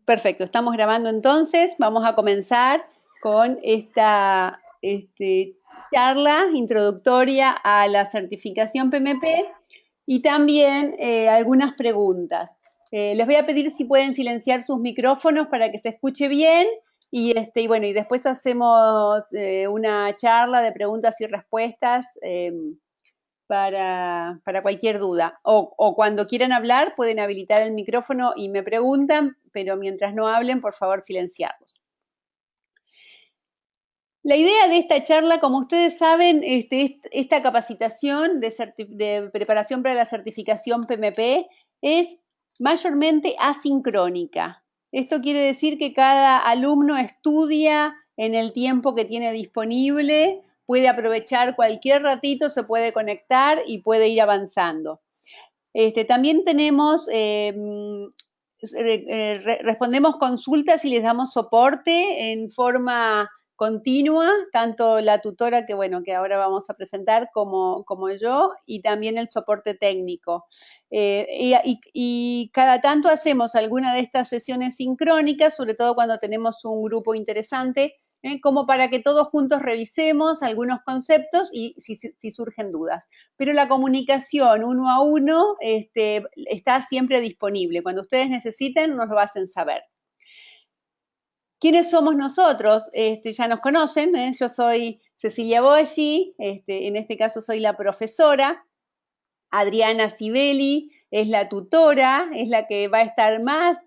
Perfecto, estamos grabando entonces. Vamos a comenzar con esta charla introductoria a la certificación PMP y también algunas preguntas. Les voy a pedir si pueden silenciar sus micrófonos para que se escuche bien y bueno, y después hacemos una charla de preguntas y respuestas para cualquier duda. O cuando quieran hablar, pueden habilitar el micrófono y me preguntan, pero mientras no hablen, por favor, silenciarlos. La idea de esta charla, como ustedes saben, esta capacitación de preparación para la certificación PMP es mayormente asincrónica. Esto quiere decir que cada alumno estudia en el tiempo que tiene disponible, puede aprovechar cualquier ratito, se puede conectar y puede ir avanzando. También tenemos, respondemos consultas y les damos soporte en forma continua, tanto la tutora que ahora vamos a presentar como yo, y también el soporte técnico. Y cada tanto hacemos alguna de estas sesiones sincrónicas, sobre todo cuando tenemos un grupo interesante, como para que todos juntos revisemos algunos conceptos y si surgen dudas. Pero la comunicación uno a uno está siempre disponible. Cuando ustedes necesiten, nos lo hacen saber. ¿Quiénes somos nosotros? Ya nos conocen, yo soy Cecilia Boggi, en este caso soy la profesora. Adriana Sibeli es la tutora, es la que va a estar más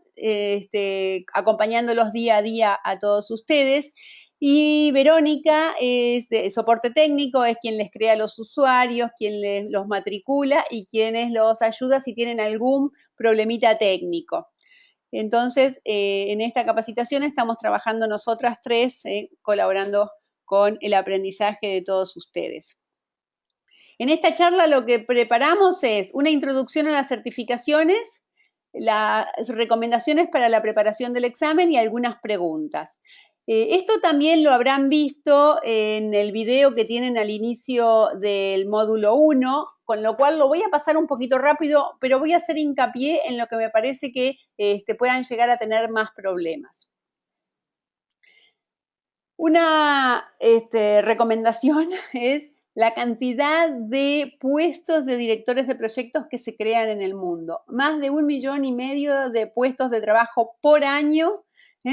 acompañándolos día a día a todos ustedes. Y Verónica es de soporte técnico, es quien les crea los usuarios, quien los matricula y quienes los ayuda si tienen algún problemita técnico. Entonces, en esta capacitación estamos trabajando nosotras tres, colaborando con el aprendizaje de todos ustedes. En esta charla lo que preparamos es una introducción a las certificaciones, las recomendaciones para la preparación del examen y algunas preguntas. Esto también lo habrán visto en el video que tienen al inicio del módulo 1, con lo cual lo voy a pasar un poquito rápido, pero voy a hacer hincapié en lo que me parece que puedan llegar a tener más problemas. Una recomendación es la cantidad de puestos de directores de proyectos que se crean en el mundo. Más de 1,5 millones de puestos de trabajo por año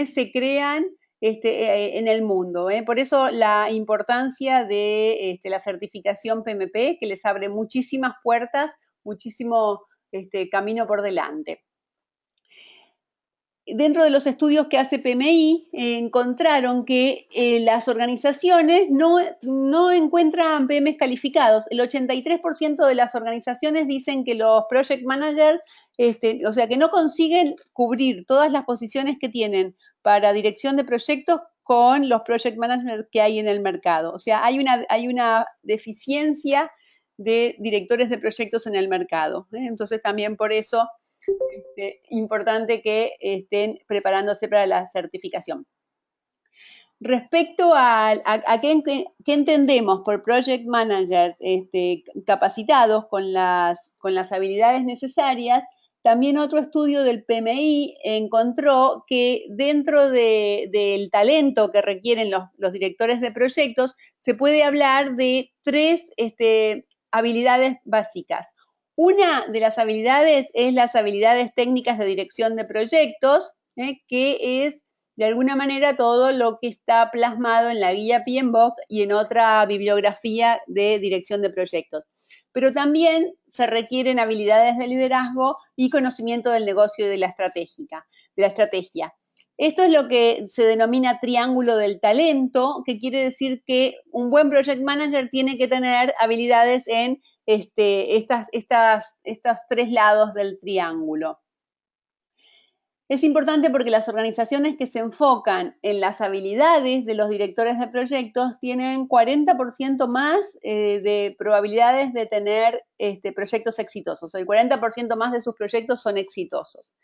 se crean en el mundo. Por eso la importancia de la certificación PMP, que les abre muchísimas puertas, muchísimo camino por delante. Dentro de los estudios que hace PMI, encontraron que las organizaciones no encuentran PMs calificados. El 83% de las organizaciones dicen que los project managers, o sea, que no consiguen cubrir todas las posiciones que tienen para dirección de proyectos con los project managers que hay en el mercado. O sea, hay una deficiencia de directores de proyectos en el mercado. Entonces, también por eso importante que estén preparándose para la certificación. Respecto a qué entendemos por project managers capacitados con las habilidades necesarias, también otro estudio del PMI encontró que dentro del talento que requieren los directores de proyectos, se puede hablar de 3 habilidades básicas. Una de las habilidades es las habilidades técnicas de dirección de proyectos, que es de alguna manera todo lo que está plasmado en la guía PMBOK y en otra bibliografía de dirección de proyectos. Pero también se requieren habilidades de liderazgo y conocimiento del negocio y de la estrategia. Esto es lo que se denomina triángulo del talento, que quiere decir que un buen project manager tiene que tener habilidades en estos 3 lados del triángulo. Es importante porque las organizaciones que se enfocan en las habilidades de los directores de proyectos tienen 40% más de probabilidades de tener proyectos exitosos. El 40% más de sus proyectos son exitosos.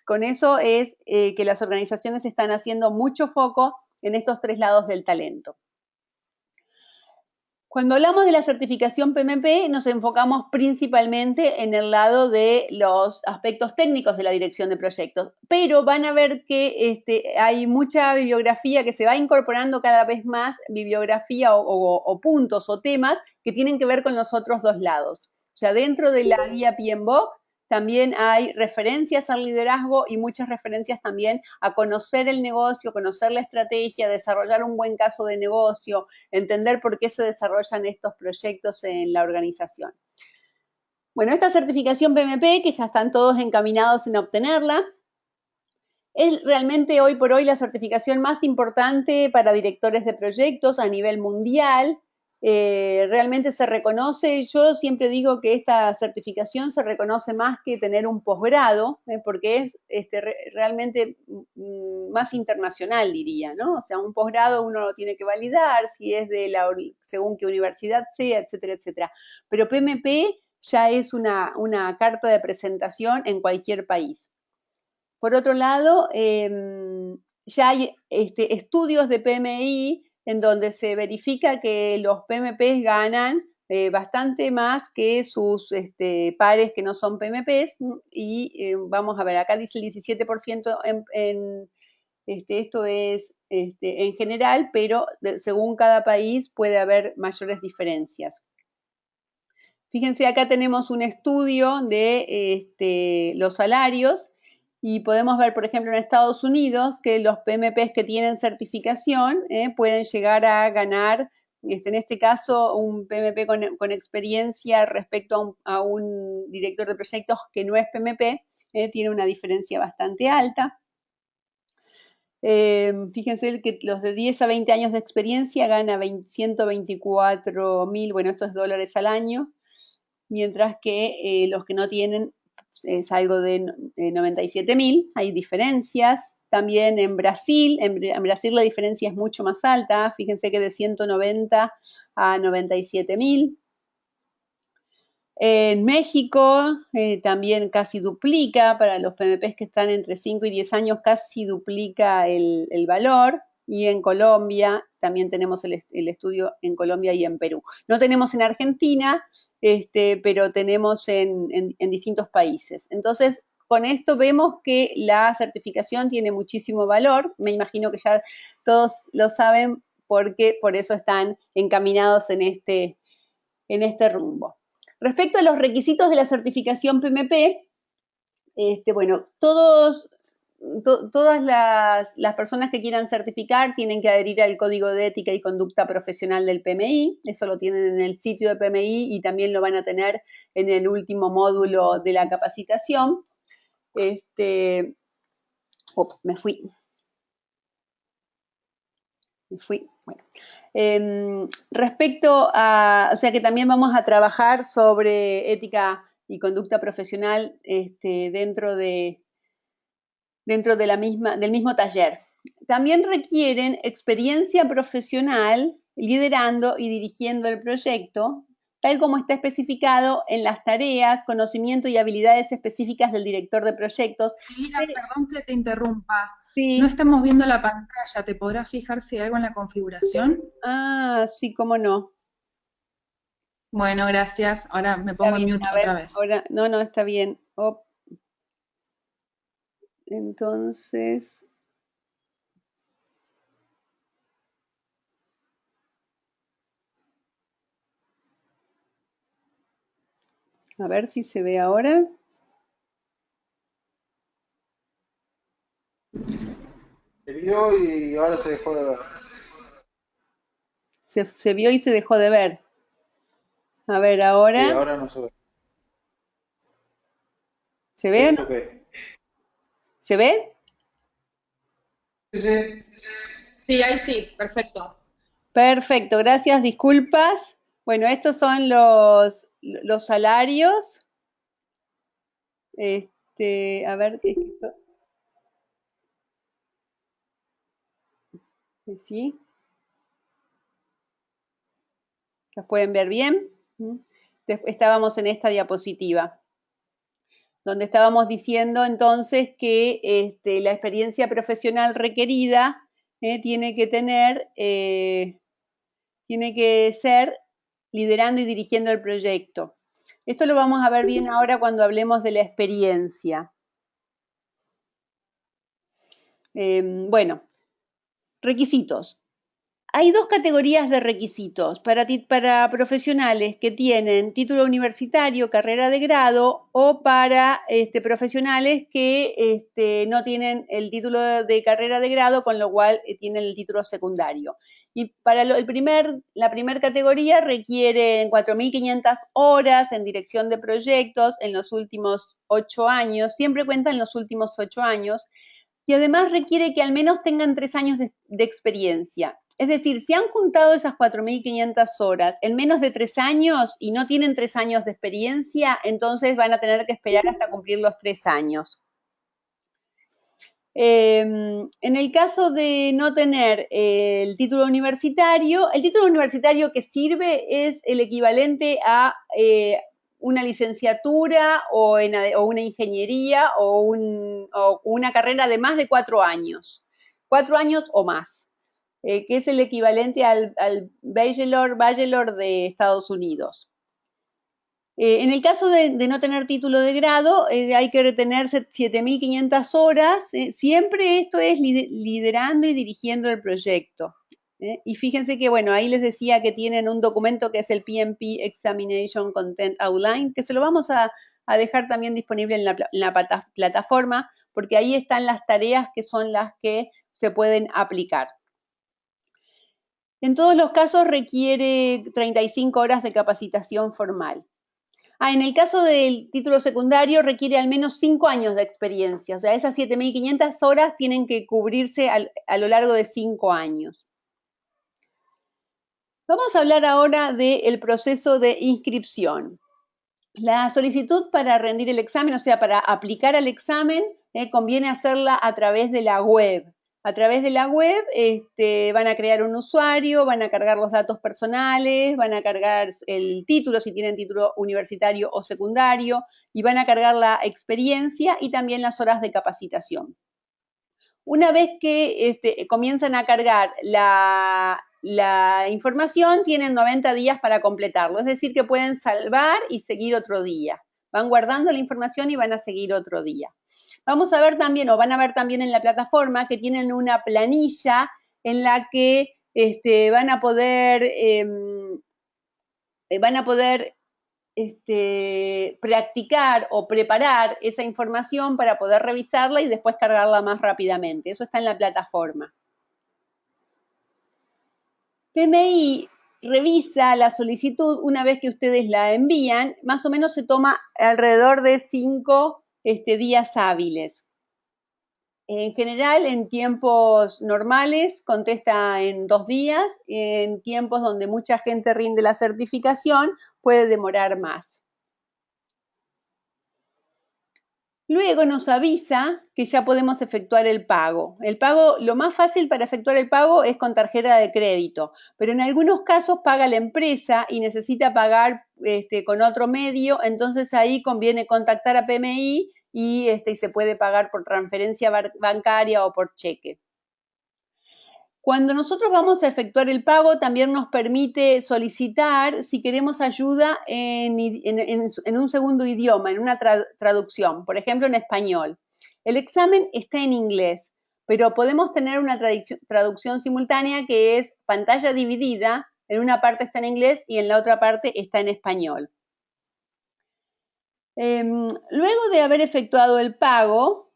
Con eso es que las organizaciones están haciendo mucho foco en estos 3 lados del talento. Cuando hablamos de la certificación PMP, nos enfocamos principalmente en el lado de los aspectos técnicos de la dirección de proyectos, pero van a ver que hay mucha bibliografía que se va incorporando cada vez más, bibliografía o puntos o temas que tienen que ver con los otros dos lados. O sea, dentro de la guía PMBOK también hay referencias al liderazgo y muchas referencias también a conocer el negocio, conocer la estrategia, desarrollar un buen caso de negocio, entender por qué se desarrollan estos proyectos en la organización. Bueno, esta certificación PMP, que ya están todos encaminados en obtenerla, es realmente hoy por hoy la certificación más importante para directores de proyectos a nivel mundial. Realmente se reconoce, yo siempre digo que esta certificación se reconoce más que tener un posgrado, porque es realmente más internacional, diría, ¿no? O sea, un posgrado uno lo tiene que validar, si es de según qué universidad sea, etcétera, etcétera. Pero PMP ya es una carta de presentación en cualquier país. Por otro lado, ya hay estudios de PMI en donde se verifica que los PMPs ganan bastante más que sus pares que no son PMPs y vamos a ver, acá dice el 17% esto es en general, pero según cada país puede haber mayores diferencias. Fíjense, acá tenemos un estudio de los salarios y podemos ver, por ejemplo, en Estados Unidos que los PMPs que tienen certificación pueden llegar a ganar, en este caso, un PMP con experiencia respecto a un director de proyectos que no es PMP, tiene una diferencia bastante alta. Fíjense que los de 10 a 20 años de experiencia gana 124.000, bueno, esto es dólares al año, mientras que los que no tienen es algo de 97.000, hay diferencias. También en Brasil la diferencia es mucho más alta, fíjense que de 190 a 97.000. En México también casi duplica, para los PMPs que están entre 5 y 10 años casi duplica el valor, y en Colombia también tenemos el estudio en Colombia y en Perú. No tenemos en Argentina, pero tenemos en distintos países. Entonces, con esto vemos que la certificación tiene muchísimo valor, me imagino que ya todos lo saben porque por eso están encaminados en este rumbo. Respecto a los requisitos de la certificación PMP, bueno, todas las personas que quieran certificar tienen que adherir al Código de Ética y Conducta Profesional del PMI, eso lo tienen en el sitio de PMI y también lo van a tener en el último módulo de la capacitación. Me fui. Bueno. Respecto a, o sea que también vamos a trabajar sobre ética y conducta profesional dentro del mismo taller. También requieren experiencia profesional liderando y dirigiendo el proyecto, tal como está especificado en las tareas, conocimiento y habilidades específicas del director de proyectos. Lina, perdón que te interrumpa. Sí. No estamos viendo la pantalla. ¿Te podrás fijar si hay algo en la configuración? Ah, sí, cómo no. Bueno, gracias. Ahora me Está pongo en bien, mute a otra ver, vez. ahora, no, está bien. Entonces, a ver si se ve ahora. Se vio y ahora se dejó de ver. Se vio y se dejó de ver. A ver, Sí, ahora. ahora no se ve. ¿Se ve o no? ¿Esto qué? ¿Se ve? Sí, sí. Sí, ahí sí, perfecto. Perfecto, gracias, disculpas. Bueno, estos son los salarios. A ver, ¿qué es esto? ¿Sí? ¿Los pueden ver bien? Estábamos en esta diapositiva, donde estábamos diciendo entonces que la experiencia profesional requerida tiene que ser liderando y dirigiendo el proyecto. Esto lo vamos a ver bien ahora cuando hablemos de la experiencia. Bueno, requisitos. Hay dos categorías de requisitos para profesionales que tienen título universitario, carrera de grado, o para profesionales que no tienen el título de carrera de grado, con lo cual tienen el título secundario. Y para la primera categoría requiere 4.500 horas en dirección de proyectos en los últimos 8 años, siempre cuentan los últimos 8 años, y además requiere que al menos tengan 3 años de experiencia. Es decir, si han juntado esas 4.500 horas en menos de 3 años y no tienen 3 años de experiencia, entonces van a tener que esperar hasta cumplir los 3 años. En el caso de no tener el título universitario que sirve es el equivalente a una licenciatura o una ingeniería o una carrera de más de 4 años. 4 años o más. Que es el equivalente al bachelor de Estados Unidos. En el caso de no tener título de grado, hay que retener 7.500 horas. Siempre esto es liderando y dirigiendo el proyecto. Y fíjense que, bueno, ahí les decía que tienen un documento que es el PMP Examination Content Outline, que se lo vamos a dejar también disponible en la plataforma, porque ahí están las tareas que son las que se pueden aplicar. En todos los casos requiere 35 horas de capacitación formal. En el caso del título secundario requiere al menos 5 años de experiencia, o sea, esas 7.500 horas tienen que cubrirse a lo largo de 5 años. Vamos a hablar ahora del proceso de inscripción. La solicitud para rendir el examen, o sea, para aplicar al examen, conviene hacerla a través de la web. A través de la web van a crear un usuario, van a cargar los datos personales, van a cargar el título, si tienen título universitario o secundario, y van a cargar la experiencia y también las horas de capacitación. Una vez que comienzan a cargar la información, tienen 90 días para completarlo, es decir, que pueden salvar y seguir otro día. Van guardando la información y van a seguir otro día. Vamos a ver también, o van a ver también en la plataforma, que tienen una planilla en la que van a poder practicar o preparar esa información para poder revisarla y después cargarla más rápidamente. Eso está en la plataforma. PMI revisa la solicitud una vez que ustedes la envían, más o menos se toma alrededor de 5 días hábiles. En general, en tiempos normales, contesta en 2 días. En tiempos donde mucha gente rinde la certificación, puede demorar más. Luego nos avisa que ya podemos efectuar el pago. Lo más fácil para efectuar el pago es con tarjeta de crédito, pero en algunos casos paga la empresa y necesita pagar con otro medio, entonces ahí conviene contactar a PMI y se puede pagar por transferencia bancaria o por cheque. Cuando nosotros vamos a efectuar el pago, también nos permite solicitar si queremos ayuda en un segundo idioma, en una traducción, por ejemplo, en español. El examen está en inglés, pero podemos tener una traducción simultánea que es pantalla dividida, en una parte está en inglés y en la otra parte está en español. Luego de haber efectuado el pago,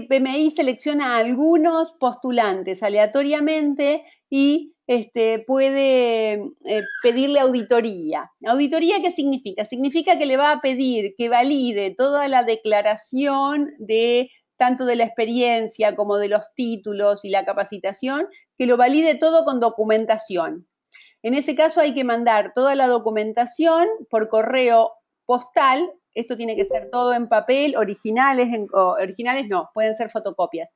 PMI selecciona a algunos postulantes aleatoriamente y puede pedirle auditoría. ¿Auditoría qué significa? Significa que le va a pedir que valide toda la declaración tanto de la experiencia como de los títulos y la capacitación, que lo valide todo con documentación. En ese caso hay que mandar toda la documentación por correo postal. Esto tiene que ser todo en papel, originales no, pueden ser fotocopias,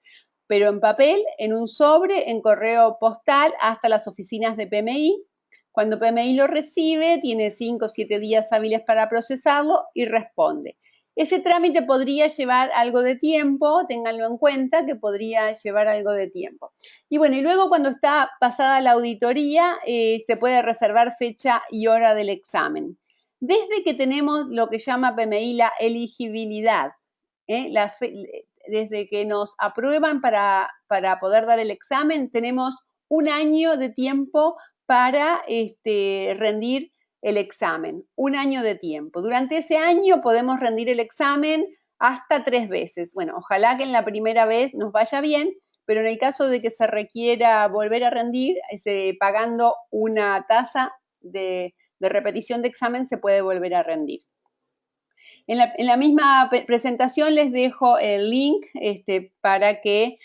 pero en papel, en un sobre, en correo postal, hasta las oficinas de PMI. Cuando PMI lo recibe, tiene 5 o 7 días hábiles para procesarlo y responde. Ese trámite podría llevar algo de tiempo, ténganlo en cuenta que podría llevar algo de tiempo. Y bueno, y luego cuando está pasada la auditoría, se puede reservar fecha y hora del examen. Desde que tenemos lo que llama PMI la elegibilidad, desde que nos aprueban para poder dar el examen, tenemos un año de tiempo para rendir el examen, un año de tiempo. Durante ese año podemos rendir el examen hasta 3 veces. Bueno, ojalá que en la primera vez nos vaya bien, pero en el caso de que se requiera volver a rendir, pagando una tasa de repetición de examen, se puede volver a rendir. En la misma presentación les dejo el link para que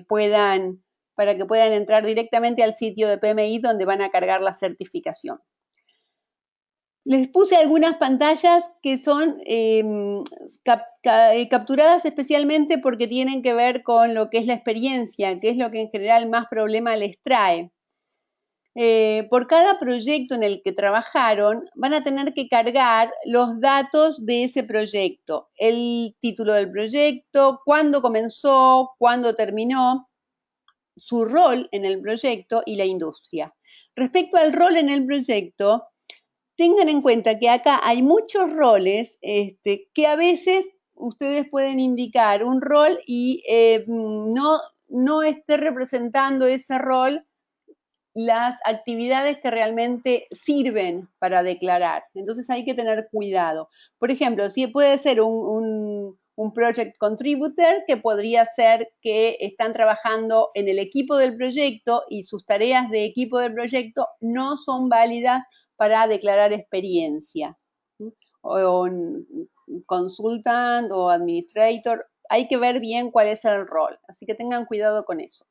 puedan entrar directamente al sitio de PMI donde van a cargar la certificación. Les puse algunas pantallas que son capturadas especialmente porque tienen que ver con lo que es la experiencia, que es lo que en general más problema les trae. Por cada proyecto en el que trabajaron, van a tener que cargar los datos de ese proyecto, el título del proyecto, cuándo comenzó, cuándo terminó, su rol en el proyecto y la industria. Respecto al rol en el proyecto, tengan en cuenta que acá hay muchos roles que a veces ustedes pueden indicar un rol y no esté representando ese rol las actividades que realmente sirven para declarar. Entonces hay que tener cuidado. Por ejemplo, si puede ser un project contributor, que podría ser que están trabajando en el equipo del proyecto y sus tareas de equipo del proyecto no son válidas para declarar experiencia. O consultant o administrator, hay que ver bien cuál es el rol. Así que tengan cuidado con eso.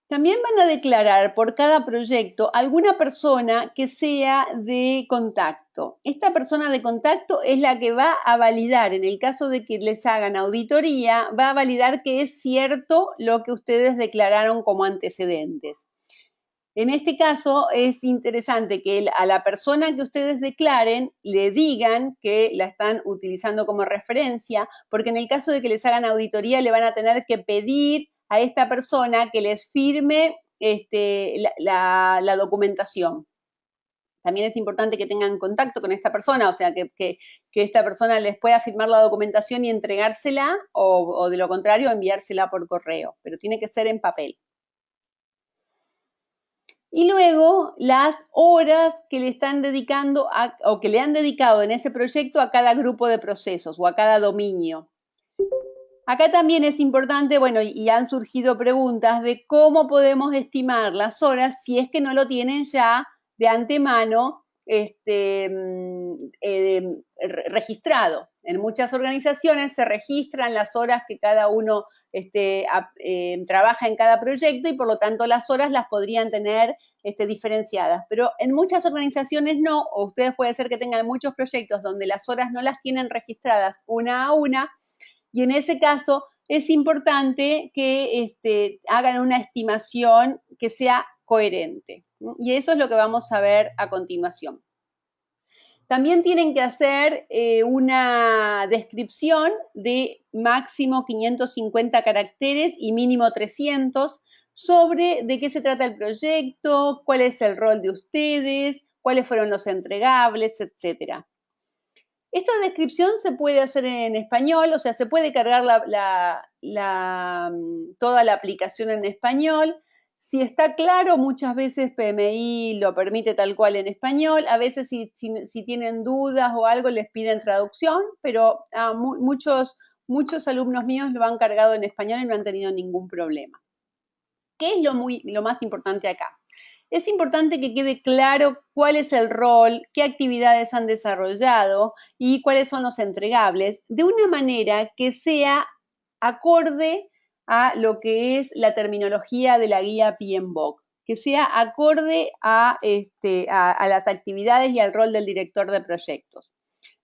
También van a declarar por cada proyecto alguna persona que sea de contacto. Esta persona de contacto es la que va a validar, en el caso de que les hagan auditoría, va a validar que es cierto lo que ustedes declararon como antecedentes. En este caso es interesante que a la persona que ustedes declaren le digan que la están utilizando como referencia, porque en el caso de que les hagan auditoría le van a tener que pedir a esta persona que les firme la documentación. También es importante que tengan contacto con esta persona, o sea, que esta persona les pueda firmar la documentación y entregársela, o de lo contrario, enviársela por correo, pero tiene que ser en papel. Y luego las horas que le están dedicando o que le han dedicado en ese proyecto a cada grupo de procesos o a cada dominio. Acá también es importante, bueno, y han surgido preguntas de cómo podemos estimar las horas si es que no lo tienen ya de antemano registrado. En muchas organizaciones se registran las horas que cada uno trabaja en cada proyecto y por lo tanto las horas las podrían tener diferenciadas. Pero en muchas organizaciones no, o ustedes puede ser que tengan muchos proyectos donde las horas no las tienen registradas una a una, y en ese caso es importante que hagan una estimación que sea coherente. Y eso es lo que vamos a ver a continuación. También tienen que hacer una descripción de máximo 550 caracteres y mínimo 300 sobre de qué se trata el proyecto, cuál es el rol de ustedes, cuáles fueron los entregables, etcétera. Esta descripción se puede hacer en español, o sea, se puede cargar toda la aplicación en español. Si está claro, muchas veces PMI lo permite tal cual en español. A veces si tienen dudas o algo les piden traducción, pero muchos alumnos míos lo han cargado en español y no han tenido ningún problema. ¿Qué es lo más importante acá? Es importante que quede claro cuál es el rol, qué actividades han desarrollado y cuáles son los entregables, de una manera que sea acorde a lo que es la terminología de la guía PMBOK, que sea acorde a las actividades y al rol del director de proyectos.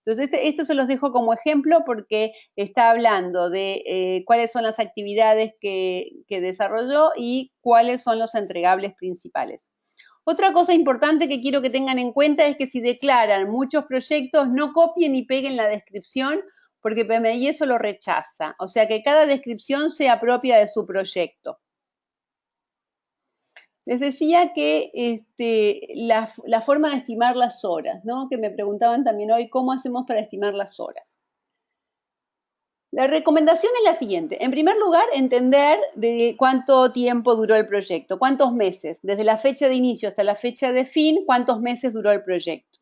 Entonces, esto se los dejo como ejemplo porque está hablando de cuáles son las actividades que desarrolló y cuáles son los entregables principales. Otra cosa importante que quiero que tengan en cuenta es que si declaran muchos proyectos, no copien y peguen la descripción, porque PMI eso lo rechaza. O sea, que cada descripción sea propia de su proyecto. Les decía que la forma de estimar las horas, ¿no? Que me preguntaban también hoy, ¿cómo hacemos para estimar las horas? La recomendación es la siguiente. En primer lugar, entender de cuánto tiempo duró el proyecto, cuántos meses, desde la fecha de inicio hasta la fecha de fin, cuántos meses duró el proyecto.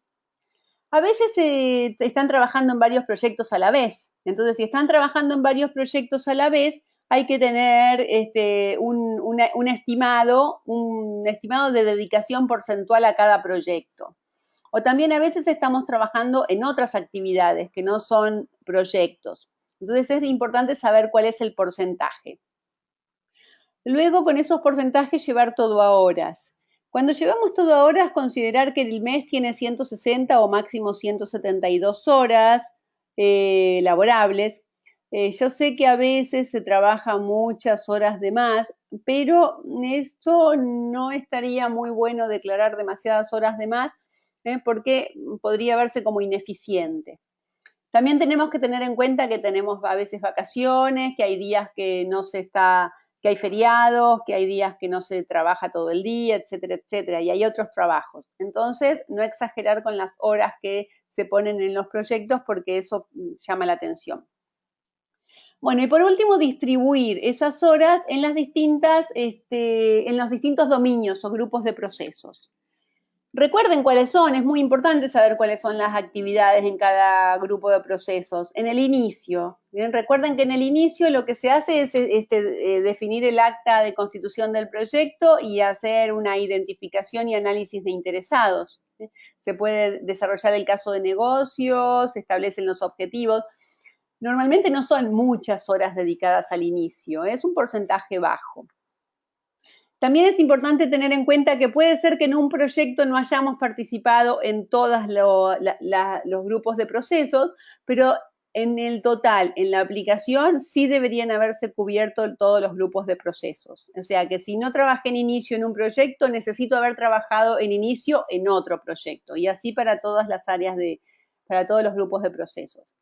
A veces están trabajando en varios proyectos a la vez. Entonces, si están trabajando en varios proyectos a la vez, hay que tener un estimado de dedicación porcentual a cada proyecto. O también a veces estamos trabajando en otras actividades que no son proyectos. Entonces es importante saber cuál es el porcentaje. Luego, con esos porcentajes, llevar todo a horas. Cuando llevamos todo a horas, considerar que el mes tiene 160 o máximo 172 horas laborables. Yo sé que a veces se trabaja muchas horas de más, pero esto no estaría muy bueno declarar demasiadas horas de más, porque podría verse como ineficiente. También tenemos que tener en cuenta que tenemos a veces vacaciones, que hay días que no se está, que hay feriados, que hay días que no se trabaja todo el día, etcétera, etcétera, y hay otros trabajos. Entonces, no exagerar con las horas que se ponen en los proyectos porque eso llama la atención. Bueno, y por último, distribuir esas horas en los distintos dominios o grupos de procesos. Recuerden cuáles son, es muy importante saber cuáles son las actividades en cada grupo de procesos. En el inicio, ¿bien? Recuerden que en el inicio lo que se hace es definir el acta de constitución del proyecto y hacer una identificación y análisis de interesados. Se puede desarrollar el caso de negocio, se establecen los objetivos. Normalmente no son muchas horas dedicadas al inicio, es un porcentaje bajo. También es importante tener en cuenta que puede ser que en un proyecto no hayamos participado en todos los grupos de procesos, pero en el total, en la aplicación, sí deberían haberse cubierto todos los grupos de procesos. O sea que si no trabajé en inicio en un proyecto, necesito haber trabajado en inicio en otro proyecto. Y así para todas las áreas para todos los grupos de procesos.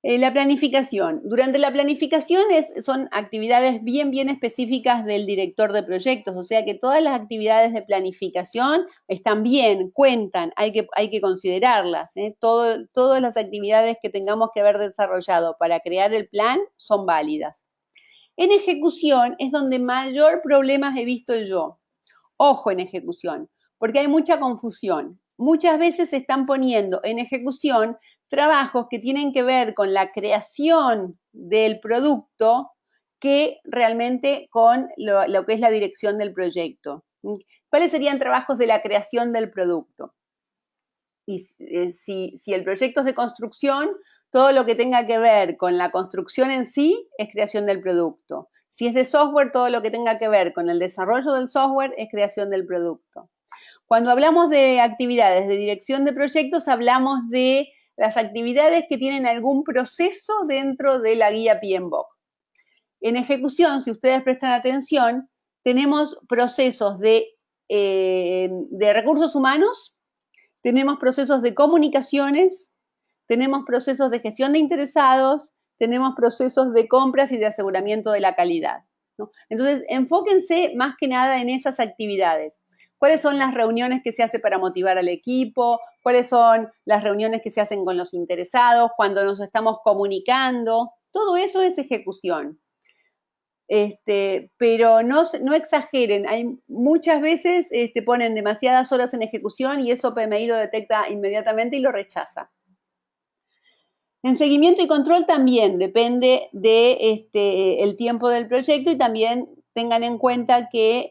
La planificación. Durante la planificación son actividades bien específicas del director de proyectos, o sea que todas las actividades de planificación están bien, cuentan, hay que considerarlas. Todas las actividades que tengamos que haber desarrollado para crear el plan son válidas. En ejecución es donde mayor problemas he visto yo. Ojo en ejecución, porque hay mucha confusión. Muchas veces se están poniendo en ejecución trabajos que tienen que ver con la creación del producto que realmente con lo que es la dirección del proyecto. ¿Cuáles serían trabajos de la creación del producto? Y si el proyecto es de construcción, todo lo que tenga que ver con la construcción en sí es creación del producto. Si es de software, todo lo que tenga que ver con el desarrollo del software es creación del producto. Cuando hablamos de actividades de dirección de proyectos, hablamos de las actividades que tienen algún proceso dentro de la guía PMBOK. En ejecución, si ustedes prestan atención, tenemos procesos de recursos humanos, tenemos procesos de comunicaciones, tenemos procesos de gestión de interesados, tenemos procesos de compras y de aseguramiento de la calidad, ¿no? Entonces, enfóquense más que nada en esas actividades. ¿Cuáles son las reuniones que se hace para motivar al equipo? ¿Cuáles son las reuniones que se hacen con los interesados? Cuando nos estamos comunicando. Todo eso es ejecución. Pero no exageren. Hay muchas veces ponen demasiadas horas en ejecución y eso PMI lo detecta inmediatamente y lo rechaza. En seguimiento y control también depende de el tiempo del proyecto y también tengan en cuenta que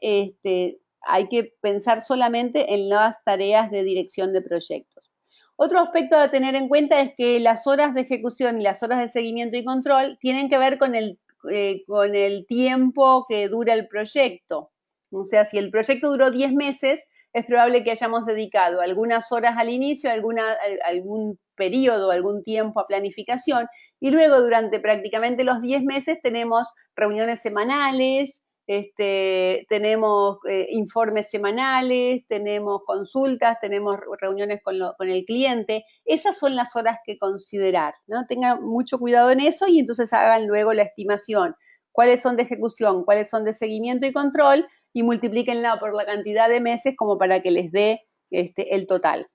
hay que pensar solamente en las tareas de dirección de proyectos. Otro aspecto a tener en cuenta es que las horas de ejecución y las horas de seguimiento y control tienen que ver con el tiempo que dura el proyecto. O sea, si el proyecto duró 10 meses, es probable que hayamos dedicado algunas horas al inicio, algún periodo, algún tiempo a planificación, y luego durante prácticamente los 10 meses tenemos reuniones semanales, tenemos informes semanales, tenemos consultas, tenemos reuniones con el cliente. Esas son las horas que considerar, ¿no? Tengan mucho cuidado en eso y entonces hagan luego la estimación. ¿Cuáles son de ejecución? ¿Cuáles son de seguimiento y control? Y multiplíquenla por la cantidad de meses como para que les dé el total.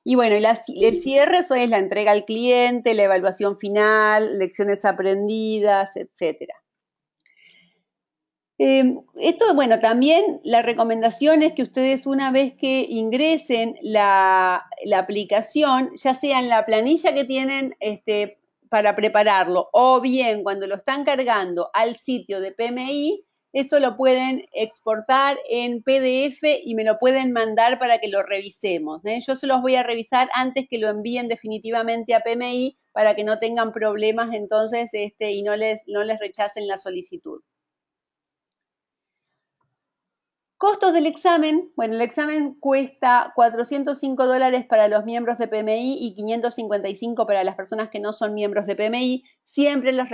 Y bueno, el cierre eso es la entrega al cliente, la evaluación final, lecciones aprendidas, etcétera. Esto, bueno, también la recomendación es que ustedes una vez que ingresen la aplicación, ya sea en la planilla que tienen para prepararlo o bien cuando lo están cargando al sitio de PMI, esto lo pueden exportar en PDF y me lo pueden mandar para que lo revisemos. Yo se los voy a revisar antes que lo envíen definitivamente a PMI para que no tengan problemas entonces y no les rechacen la solicitud. Costos del examen. Bueno, el examen cuesta $405 para los miembros de PMI y $555 para las personas que no son miembros de PMI. Siempre les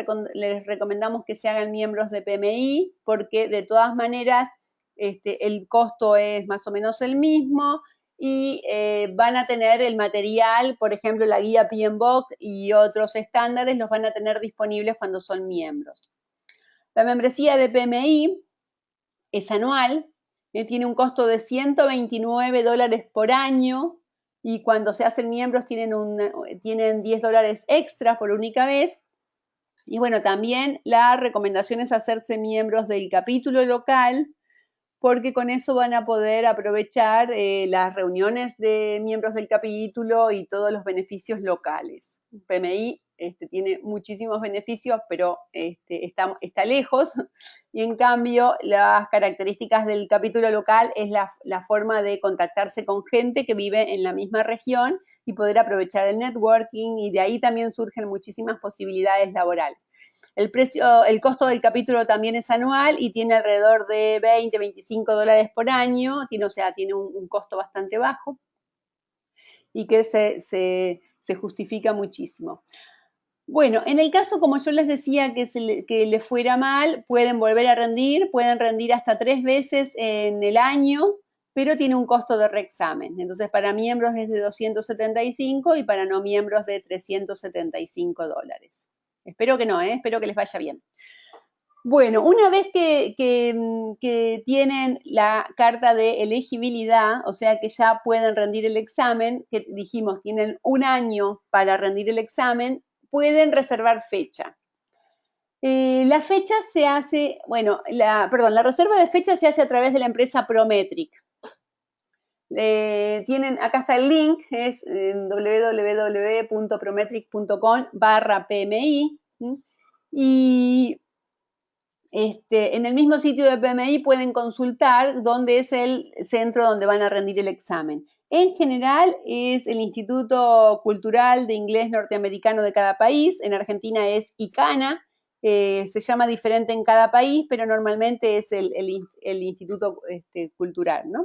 recomendamos que se hagan miembros de PMI porque de todas maneras el costo es más o menos el mismo y van a tener el material, por ejemplo, la guía PMBOK y otros estándares los van a tener disponibles cuando son miembros. La membresía de PMI es anual. Tiene un costo de $129 por año y cuando se hacen miembros tienen $10 extra por única vez. Y bueno, también la recomendación es hacerse miembros del capítulo local porque con eso van a poder aprovechar las reuniones de miembros del capítulo y todos los beneficios locales. PMI tiene muchísimos beneficios, pero está lejos y en cambio las características del capítulo local es la forma de contactarse con gente que vive en la misma región y poder aprovechar el networking y de ahí también surgen muchísimas posibilidades laborales. El costo del capítulo también es anual y tiene alrededor de $20-25 por año, tiene un costo bastante bajo y que se justifica muchísimo. Bueno, en el caso, como yo les decía, que le fuera mal, pueden volver a rendir, pueden rendir hasta 3 veces en el año, pero tiene un costo de reexamen. Entonces, para miembros es de $275 y para no miembros de $375. Espero que no, espero que les vaya bien. Bueno, una vez que tienen la carta de elegibilidad, o sea que ya pueden rendir el examen, que dijimos tienen un año para rendir el examen, pueden reservar fecha. La fecha se hace, la reserva de fecha se hace a través de la empresa Prometric. Acá está el link, es www.prometric.com/PMI y en el mismo sitio de PMI pueden consultar dónde es el centro donde van a rendir el examen. En general es el Instituto Cultural de Inglés Norteamericano de cada país, en Argentina es ICANA, se llama diferente en cada país, pero normalmente es el Instituto Cultural, ¿no?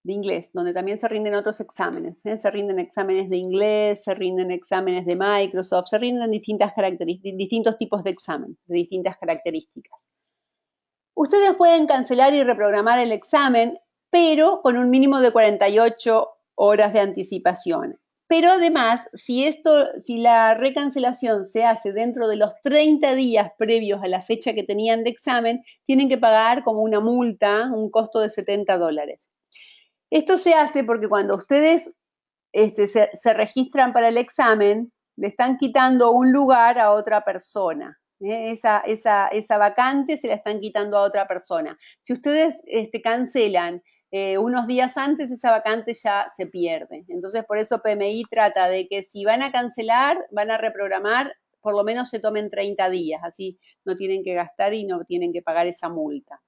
De inglés, donde también se rinden otros exámenes. Se rinden exámenes de inglés, se rinden exámenes de Microsoft, se rinden distintos tipos de examen, de distintas características. Ustedes pueden cancelar y reprogramar el examen, pero con un mínimo de 48 horas de anticipación. Pero además, si la recancelación se hace dentro de los 30 días previos a la fecha que tenían de examen, tienen que pagar como una multa, un costo de $70. Esto se hace porque cuando ustedes se registran para el examen, le están quitando un lugar a otra persona. Esa vacante se la están quitando a otra persona. Si ustedes cancelan unos días antes, esa vacante ya se pierde. Entonces, por eso PMI trata de que si van a cancelar, van a reprogramar, por lo menos se tomen 30 días. Así no tienen que gastar y no tienen que pagar esa multa.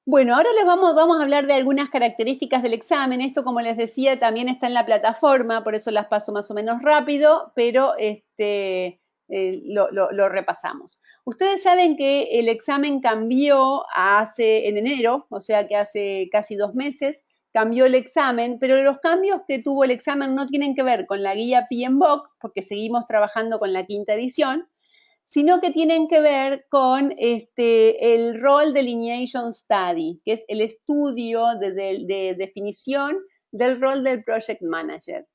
Bueno, ahora vamos a hablar de algunas características del examen. Esto, como les decía, también está en la plataforma, por eso las paso más o menos rápido, pero lo repasamos. Ustedes saben que el examen cambió en enero, o sea que hace casi 2 meses, cambió el examen, pero los cambios que tuvo el examen no tienen que ver con la guía PMBOK, porque seguimos trabajando con la 5ª edición, sino que tienen que ver con el Role Delineation Study, que es el estudio de definición del rol del Project Manager.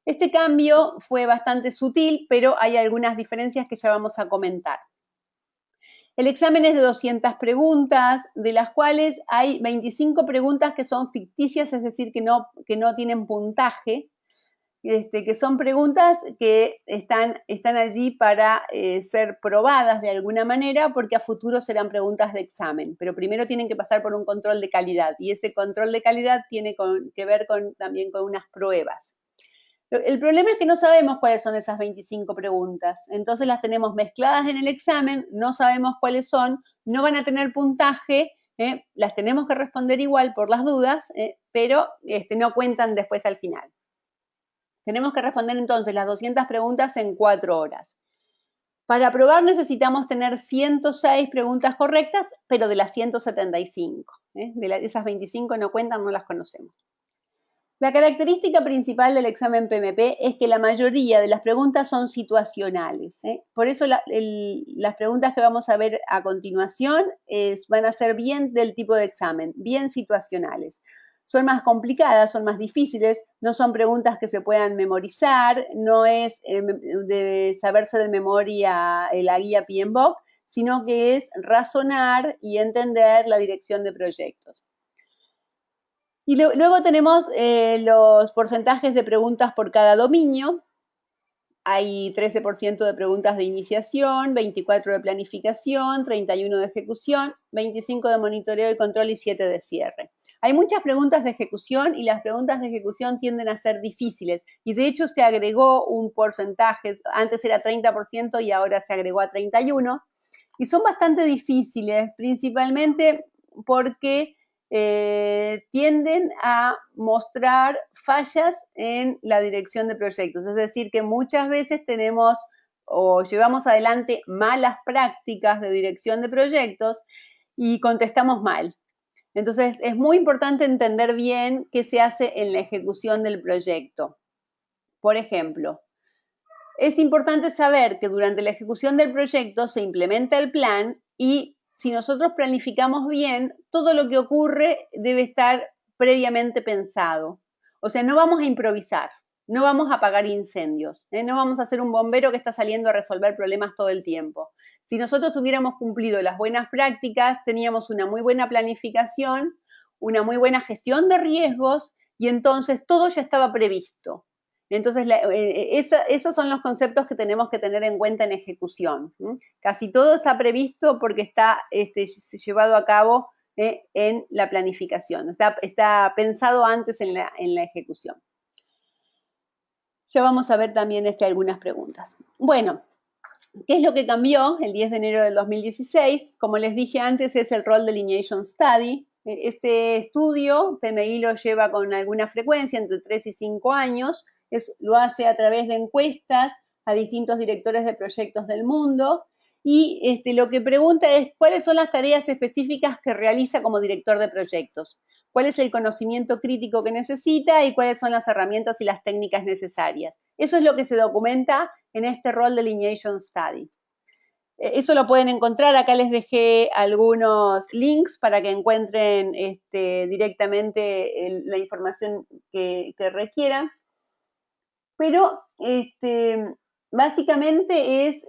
Este cambio fue bastante sutil, pero hay algunas diferencias que ya vamos a comentar. El examen es de 200 preguntas, de las cuales hay 25 preguntas que son ficticias, es decir, que no tienen puntaje, que son preguntas que están allí para ser probadas de alguna manera, porque a futuro serán preguntas de examen, pero primero tienen que pasar por un control de calidad, y ese control de calidad tiene que ver también con unas pruebas. El problema es que no sabemos cuáles son esas 25 preguntas, entonces las tenemos mezcladas en el examen, no sabemos cuáles son, no van a tener puntaje, las tenemos que responder igual por las dudas, pero no cuentan después al final. Tenemos que responder entonces las 200 preguntas en 4 horas. Para aprobar necesitamos tener 106 preguntas correctas, pero de las 175. Esas 25 no cuentan, no las conocemos. La característica principal del examen PMP es que la mayoría de las preguntas son situacionales. Por eso las preguntas que vamos a ver a continuación van a ser bien del tipo de examen, bien situacionales. Son más complicadas, son más difíciles, no son preguntas que se puedan memorizar, no es de saberse de memoria la guía PMBOK, sino que es razonar y entender la dirección de proyectos. Y luego tenemos los porcentajes de preguntas por cada dominio. Hay 13% de preguntas de iniciación, 24% de planificación, 31% de ejecución, 25% de monitoreo y control y 7% de cierre. Hay muchas preguntas de ejecución y las preguntas de ejecución tienden a ser difíciles. Y de hecho se agregó un porcentaje, antes era 30% y ahora se agregó a 31%. Y son bastante difíciles, principalmente porque tienden a mostrar fallas en la dirección de proyectos. Es decir, que muchas veces tenemos o llevamos adelante malas prácticas de dirección de proyectos y contestamos mal. Entonces, es muy importante entender bien qué se hace en la ejecución del proyecto. Por ejemplo, es importante saber que durante la ejecución del proyecto se implementa el plan y si nosotros planificamos bien, todo lo que ocurre debe estar previamente pensado. O sea, no vamos a improvisar, no vamos a apagar incendios, no vamos a ser un bombero que está saliendo a resolver problemas todo el tiempo. Si nosotros hubiéramos cumplido las buenas prácticas, teníamos una muy buena planificación, una muy buena gestión de riesgos y entonces todo ya estaba previsto. Entonces, esos son los conceptos que tenemos que tener en cuenta en ejecución. Casi todo está previsto porque está llevado a cabo en la planificación. Está pensado antes en la ejecución. Ya vamos a ver también algunas preguntas. Bueno, ¿qué es lo que cambió el 10 de enero del 2016? Como les dije antes, es el Role Delineation Study. Este estudio, PMI lo lleva con alguna frecuencia, entre 3 y 5 años. Lo hace a través de encuestas a distintos directores de proyectos del mundo y lo que pregunta es cuáles son las tareas específicas que realiza como director de proyectos, cuál es el conocimiento crítico que necesita y cuáles son las herramientas y las técnicas necesarias. Eso es lo que se documenta en este Role Delineation Study. Eso lo pueden encontrar, acá les dejé algunos links para que encuentren directamente la información que requieran. Pero básicamente es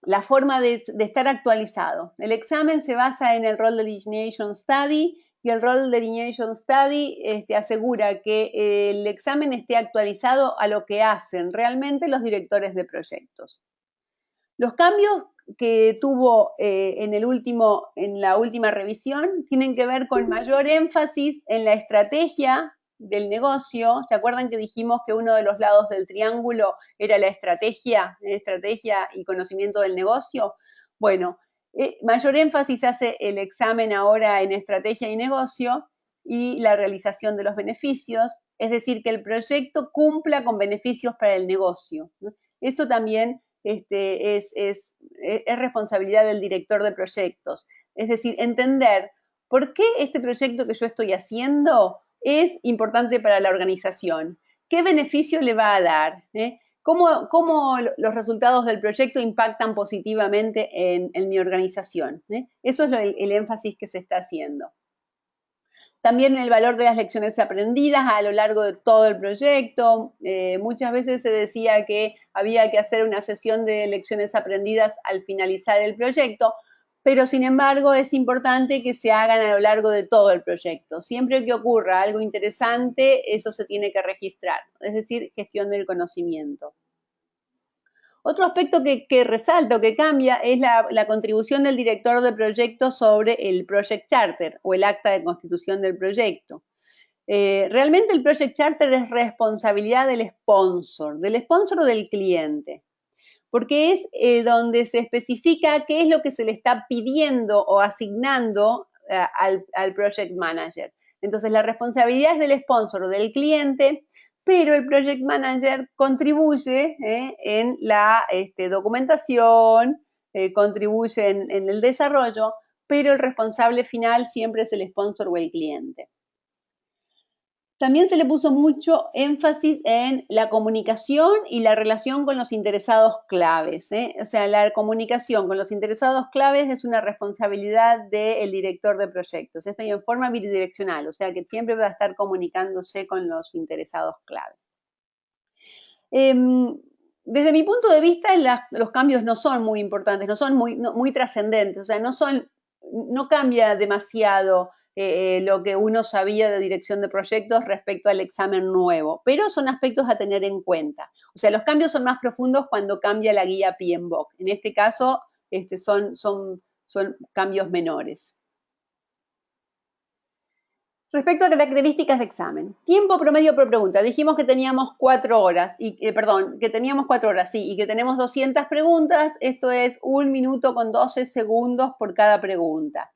la forma de estar actualizado. El examen se basa en el Role Delineation Study y el Role Delineation Study asegura que el examen esté actualizado a lo que hacen realmente los directores de proyectos. Los cambios que tuvo en la última revisión tienen que ver con mayor énfasis en la estrategia del negocio. ¿Se acuerdan que dijimos que uno de los lados del triángulo era la estrategia y conocimiento del negocio? Bueno, mayor énfasis hace el examen ahora en estrategia y negocio y la realización de los beneficios, es decir, que el proyecto cumpla con beneficios para el negocio. Esto también es responsabilidad del director de proyectos. Es decir, entender por qué este proyecto que yo estoy haciendo es importante para la organización. ¿Qué beneficios le va a dar? cómo los resultados del proyecto impactan positivamente en mi organización. Eso es el énfasis que se está haciendo. También el valor de las lecciones aprendidas a lo largo de todo el proyecto. Muchas veces se decía que había que hacer una sesión de lecciones aprendidas al finalizar el proyecto, pero sin embargo es importante que se hagan a lo largo de todo el proyecto. Siempre que ocurra algo interesante, eso se tiene que registrar, es decir, gestión del conocimiento. Otro aspecto que resalta o que cambia es la contribución del director de proyecto sobre el Project Charter o el acta de constitución del proyecto. Realmente el Project Charter es responsabilidad del sponsor o del cliente, porque es donde se especifica qué es lo que se le está pidiendo o asignando al Project Manager. Entonces la responsabilidad es del sponsor o del cliente, pero el Project Manager contribuye en la documentación, contribuye en el desarrollo, pero el responsable final siempre es el sponsor o el cliente. También se le puso mucho énfasis en la comunicación y la relación con los interesados claves. O sea, la comunicación con los interesados claves es una responsabilidad del director de proyectos. Esto en forma bidireccional, o sea que siempre va a estar comunicándose con los interesados claves. Desde mi punto de vista, los cambios no son muy importantes, no son muy trascendentes, o sea, no cambia demasiado lo que uno sabía de dirección de proyectos respecto al examen nuevo, pero son aspectos a tener en cuenta. O sea, los cambios son más profundos cuando cambia la guía PMBOK. En este caso, son cambios menores. Respecto a características de examen, tiempo promedio por pregunta. Dijimos que teníamos 4 horas, y que teníamos 4 horas, sí, y que tenemos 200 preguntas. Esto es 1 minuto con 12 segundos por cada pregunta.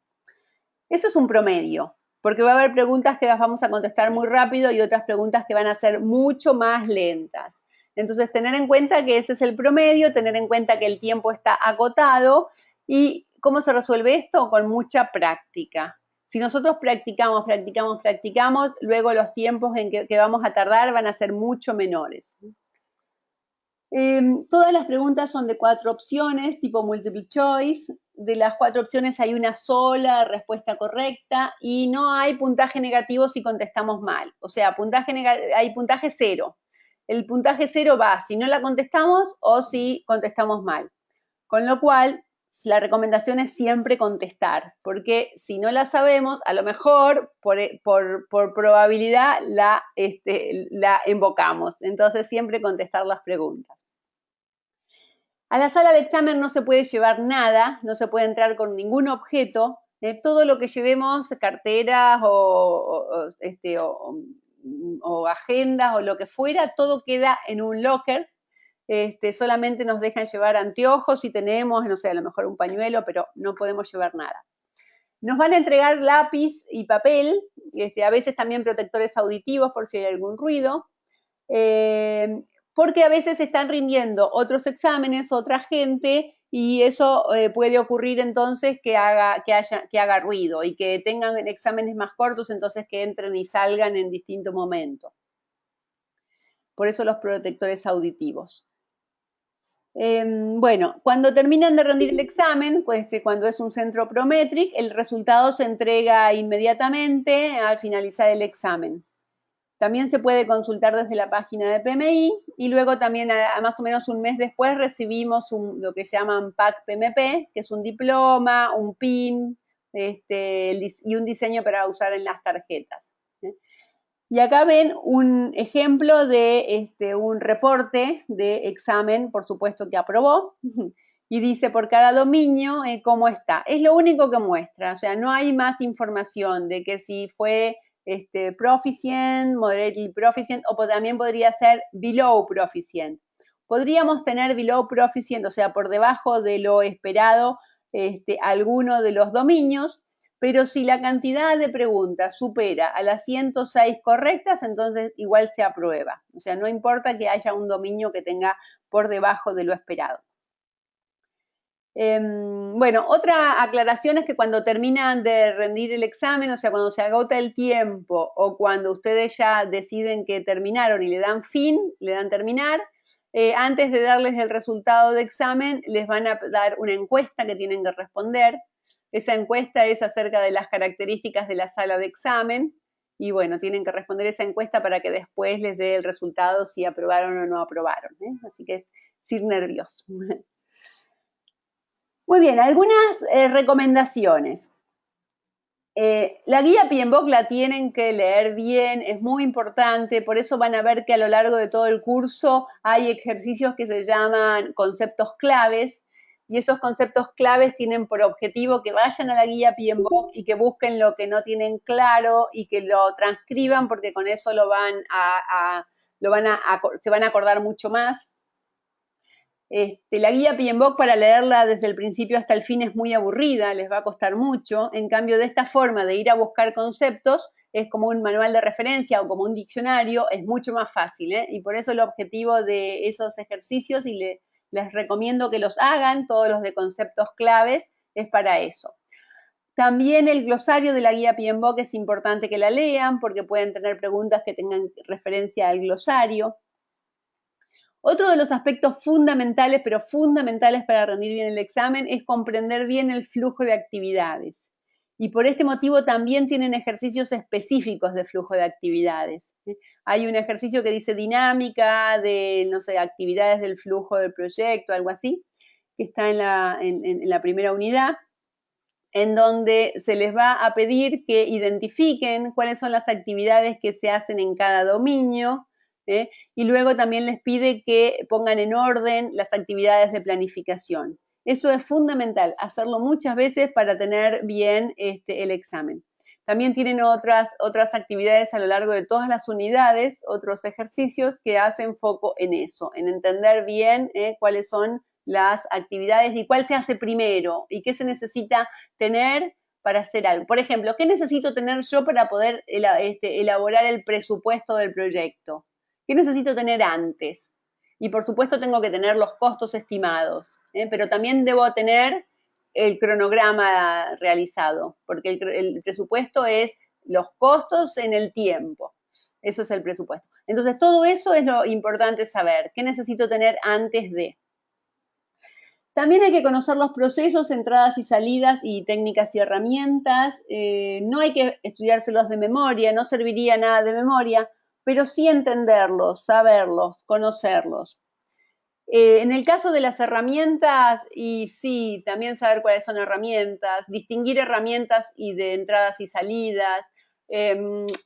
Eso es un promedio, porque va a haber preguntas que las vamos a contestar muy rápido y otras preguntas que van a ser mucho más lentas. Entonces, tener en cuenta que ese es el promedio, tener en cuenta que el tiempo está acotado. ¿Y cómo se resuelve esto? Con mucha práctica. Si nosotros practicamos, luego los tiempos en que vamos a tardar van a ser mucho menores. Todas las preguntas son de 4 opciones, tipo multiple choice. De las 4 opciones hay una sola respuesta correcta y no hay puntaje negativo si contestamos mal. O sea, hay puntaje 0. El puntaje 0 va si no la contestamos o si contestamos mal. Con lo cual, la recomendación es siempre contestar, porque si no la sabemos, a lo mejor por probabilidad la invocamos. Entonces, siempre contestar las preguntas. A la sala de examen no se puede llevar nada, no se puede entrar con ningún objeto. Todo lo que llevemos, carteras o agendas o lo que fuera, todo queda en un locker. Solamente nos dejan llevar anteojos si tenemos, no sé, a lo mejor un pañuelo, pero no podemos llevar nada. Nos van a entregar lápiz y papel, a veces también protectores auditivos por si hay algún ruido, porque a veces están rindiendo otros exámenes, otra gente, y eso puede ocurrir entonces que haga ruido y que tengan exámenes más cortos, entonces que entren y salgan en distinto momento. Por eso los protectores auditivos. Bueno, cuando terminan de rendir el examen, pues cuando es un centro Prometric, el resultado se entrega inmediatamente al finalizar el examen. También se puede consultar desde la página de PMI y luego también más o menos un mes después recibimos lo que llaman PAC PMP, que es un diploma, un PIN y un diseño para usar en las tarjetas. Y acá ven un ejemplo de un reporte de examen, por supuesto que aprobó, y dice por cada dominio cómo está. Es lo único que muestra, o sea, no hay más información de que si fue proficient, moderately proficient, o también podría ser below proficient. Podríamos tener below proficient, o sea, por debajo de lo esperado, alguno de los dominios, pero si la cantidad de preguntas supera a las 106 correctas, entonces igual se aprueba. O sea, no importa que haya un dominio que tenga por debajo de lo esperado. Bueno, otra aclaración es que cuando terminan de rendir el examen, o sea, cuando se agota el tiempo o cuando ustedes ya deciden que terminaron y le dan fin, le dan terminar, Antes de darles el resultado de examen, les van a dar una encuesta que tienen que responder. Esa encuesta es acerca de las características de la sala de examen. Y bueno, tienen que responder esa encuesta para que después les dé el resultado si aprobaron o no aprobaron, ¿eh? Así que es sin nervios. Muy bien, algunas recomendaciones. La guía PMBOK la tienen que leer bien, es muy importante, por eso van a ver que a lo largo de todo el curso hay ejercicios que se llaman conceptos claves, y esos conceptos claves tienen por objetivo que vayan a la guía PMBOK y que busquen lo que no tienen claro y que lo transcriban, porque con eso se van a acordar mucho más. La guía PMBOK para leerla desde el principio hasta el fin es muy aburrida, les va a costar mucho. En cambio, de esta forma de ir a buscar conceptos, es como un manual de referencia o como un diccionario, es mucho más fácil, ¿eh? Y por eso el objetivo de esos ejercicios, y les recomiendo que los hagan, todos los de conceptos claves, es para eso. También el glosario de la guía PMBOK es importante que la lean, porque pueden tener preguntas que tengan referencia al glosario. Otro de los aspectos fundamentales, pero fundamentales para rendir bien el examen, es comprender bien el flujo de actividades. Y por este motivo también tienen ejercicios específicos de flujo de actividades. Hay un ejercicio que dice dinámica de, no sé, actividades del flujo del proyecto, algo así, que está en la primera unidad, en donde se les va a pedir que identifiquen cuáles son las actividades que se hacen en cada dominio, y luego también les pide que pongan en orden las actividades de planificación. Eso es fundamental, hacerlo muchas veces para tener bien el examen. También tienen otras actividades a lo largo de todas las unidades, otros ejercicios que hacen foco en eso, en entender bien cuáles son las actividades y cuál se hace primero y qué se necesita tener para hacer algo. Por ejemplo, ¿qué necesito tener yo para poder elaborar el presupuesto del proyecto? ¿Qué necesito tener antes? Y por supuesto tengo que tener los costos estimados, pero también debo tener el cronograma realizado, porque el presupuesto es los costos en el tiempo. Eso es el presupuesto. Entonces, todo eso es lo importante saber. ¿Qué necesito tener antes de? También hay que conocer los procesos, entradas y salidas y técnicas y herramientas. No hay que estudiárselos de memoria, no serviría nada de memoria, pero sí entenderlos, saberlos, conocerlos. En el caso de las herramientas, y sí, también saber cuáles son herramientas, distinguir herramientas y de entradas y salidas,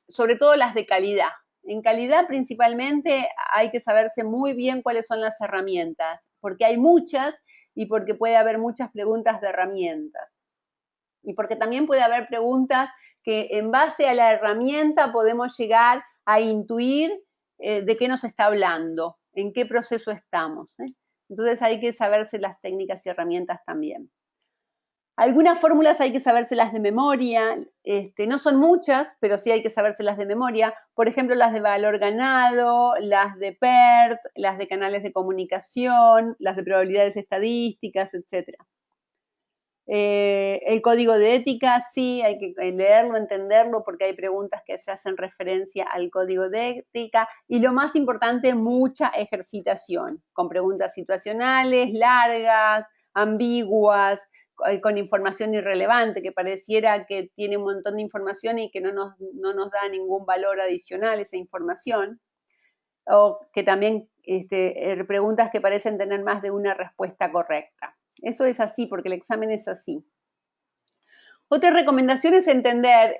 sobre todo las de calidad. En calidad principalmente hay que saberse muy bien cuáles son las herramientas, porque hay muchas y porque puede haber muchas preguntas de herramientas. Y porque también puede haber preguntas que en base a la herramienta podemos llegar a intuir de qué nos está hablando, en qué proceso estamos. Entonces hay que saberse las técnicas y herramientas también. Algunas fórmulas hay que sabérselas de memoria, no son muchas, pero sí hay que sabérselas de memoria. Por ejemplo, las de valor ganado, las de PERT, las de canales de comunicación, las de probabilidades estadísticas, etc. El código de ética, sí, hay que leerlo, entenderlo, porque hay preguntas que se hacen referencia al código de ética. Y lo más importante, mucha ejercitación, con preguntas situacionales, largas, ambiguas, con información irrelevante, que pareciera que tiene un montón de información y que no nos da ningún valor adicional esa información. O que también preguntas que parecen tener más de una respuesta correcta. Eso es así, porque el examen es así. Otra recomendación es entender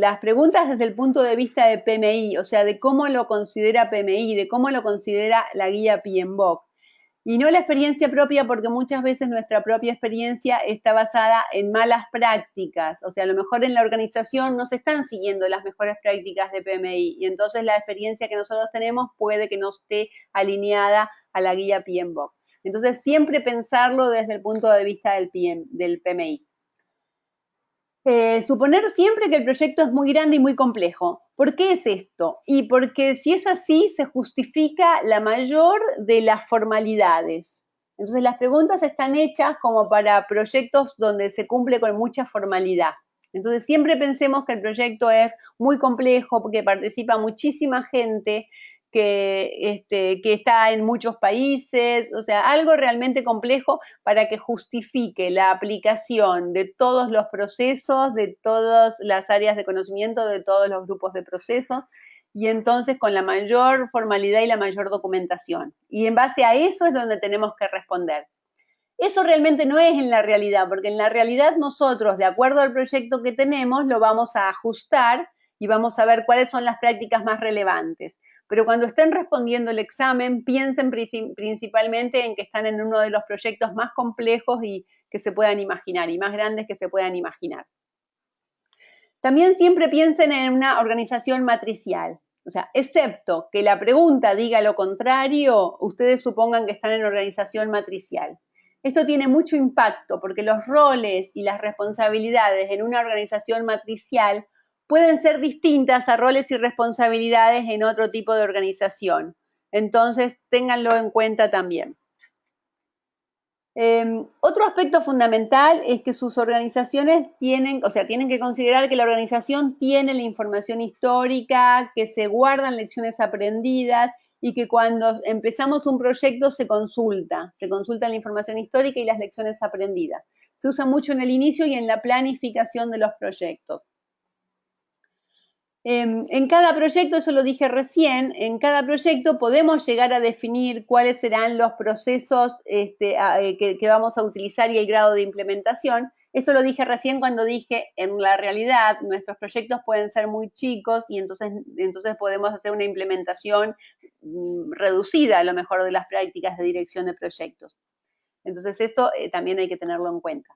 las preguntas desde el punto de vista de PMI, o sea, de cómo lo considera PMI, de cómo lo considera la guía PMBOK. Y no la experiencia propia, porque muchas veces nuestra propia experiencia está basada en malas prácticas. O sea, a lo mejor en la organización no se están siguiendo las mejores prácticas de PMI. Y entonces la experiencia que nosotros tenemos puede que no esté alineada a la guía PMBOK. Entonces, siempre pensarlo desde el punto de vista del PMI. Suponer siempre que el proyecto es muy grande y muy complejo. ¿Por qué es esto? Y porque si es así, se justifica la mayor de las formalidades. Entonces, las preguntas están hechas como para proyectos donde se cumple con mucha formalidad. Entonces, siempre pensemos que el proyecto es muy complejo porque participa muchísima gente, que está en muchos países, o sea, algo realmente complejo para que justifique la aplicación de todos los procesos, de todas las áreas de conocimiento, de todos los grupos de procesos, y entonces con la mayor formalidad y la mayor documentación. Y en base a eso es donde tenemos que responder. Eso realmente no es en la realidad, porque en la realidad nosotros, de acuerdo al proyecto que tenemos, lo vamos a ajustar y vamos a ver cuáles son las prácticas más relevantes. Pero cuando estén respondiendo el examen, piensen principalmente en que están en uno de los proyectos más complejos y que se puedan imaginar, y más grandes que se puedan imaginar. También siempre piensen en una organización matricial. O sea, excepto que la pregunta diga lo contrario, ustedes supongan que están en organización matricial. Esto tiene mucho impacto porque los roles y las responsabilidades en una organización matricial pueden ser distintas a roles y responsabilidades en otro tipo de organización. Entonces, ténganlo en cuenta también. Otro aspecto fundamental es que sus organizaciones tienen que considerar que la organización tiene la información histórica, que se guardan lecciones aprendidas y que cuando empezamos un proyecto se consulta la información histórica y las lecciones aprendidas. Se usa mucho en el inicio y en la planificación de los proyectos. En cada proyecto, eso lo dije recién, en cada proyecto podemos llegar a definir cuáles serán los procesos que vamos a utilizar y el grado de implementación. Esto lo dije recién cuando dije, en la realidad, nuestros proyectos pueden ser muy chicos y entonces podemos hacer una implementación reducida, a lo mejor, de las prácticas de dirección de proyectos. Entonces, esto también hay que tenerlo en cuenta.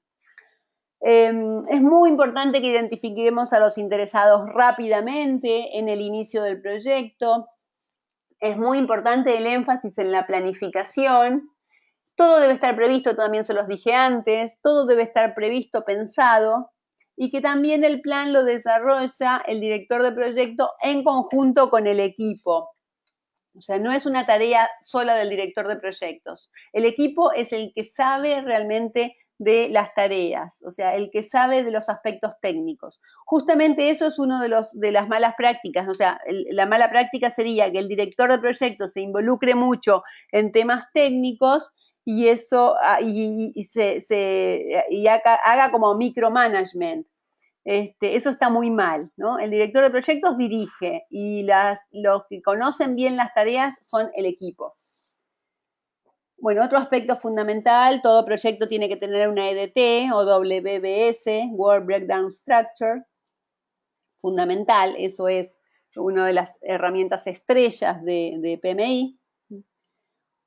Es muy importante que identifiquemos a los interesados rápidamente en el inicio del proyecto. Es muy importante el énfasis en la planificación. Todo debe estar previsto, también se los dije antes, todo debe estar previsto, pensado, y que también el plan lo desarrolla el director de proyecto en conjunto con el equipo. O sea, no es una tarea sola del director de proyectos. El equipo es el que sabe realmente de las tareas, o sea, el que sabe de los aspectos técnicos. Justamente eso es uno de las malas prácticas, o sea, la mala práctica sería que el director de proyectos se involucre mucho en temas técnicos y eso haga como micromanagement. Eso está muy mal, ¿no? El director de proyectos dirige y los que conocen bien las tareas son el equipo. Bueno, otro aspecto fundamental, todo proyecto tiene que tener una EDT o WBS, Work Breakdown Structure, fundamental, eso es una de las herramientas estrellas de PMI.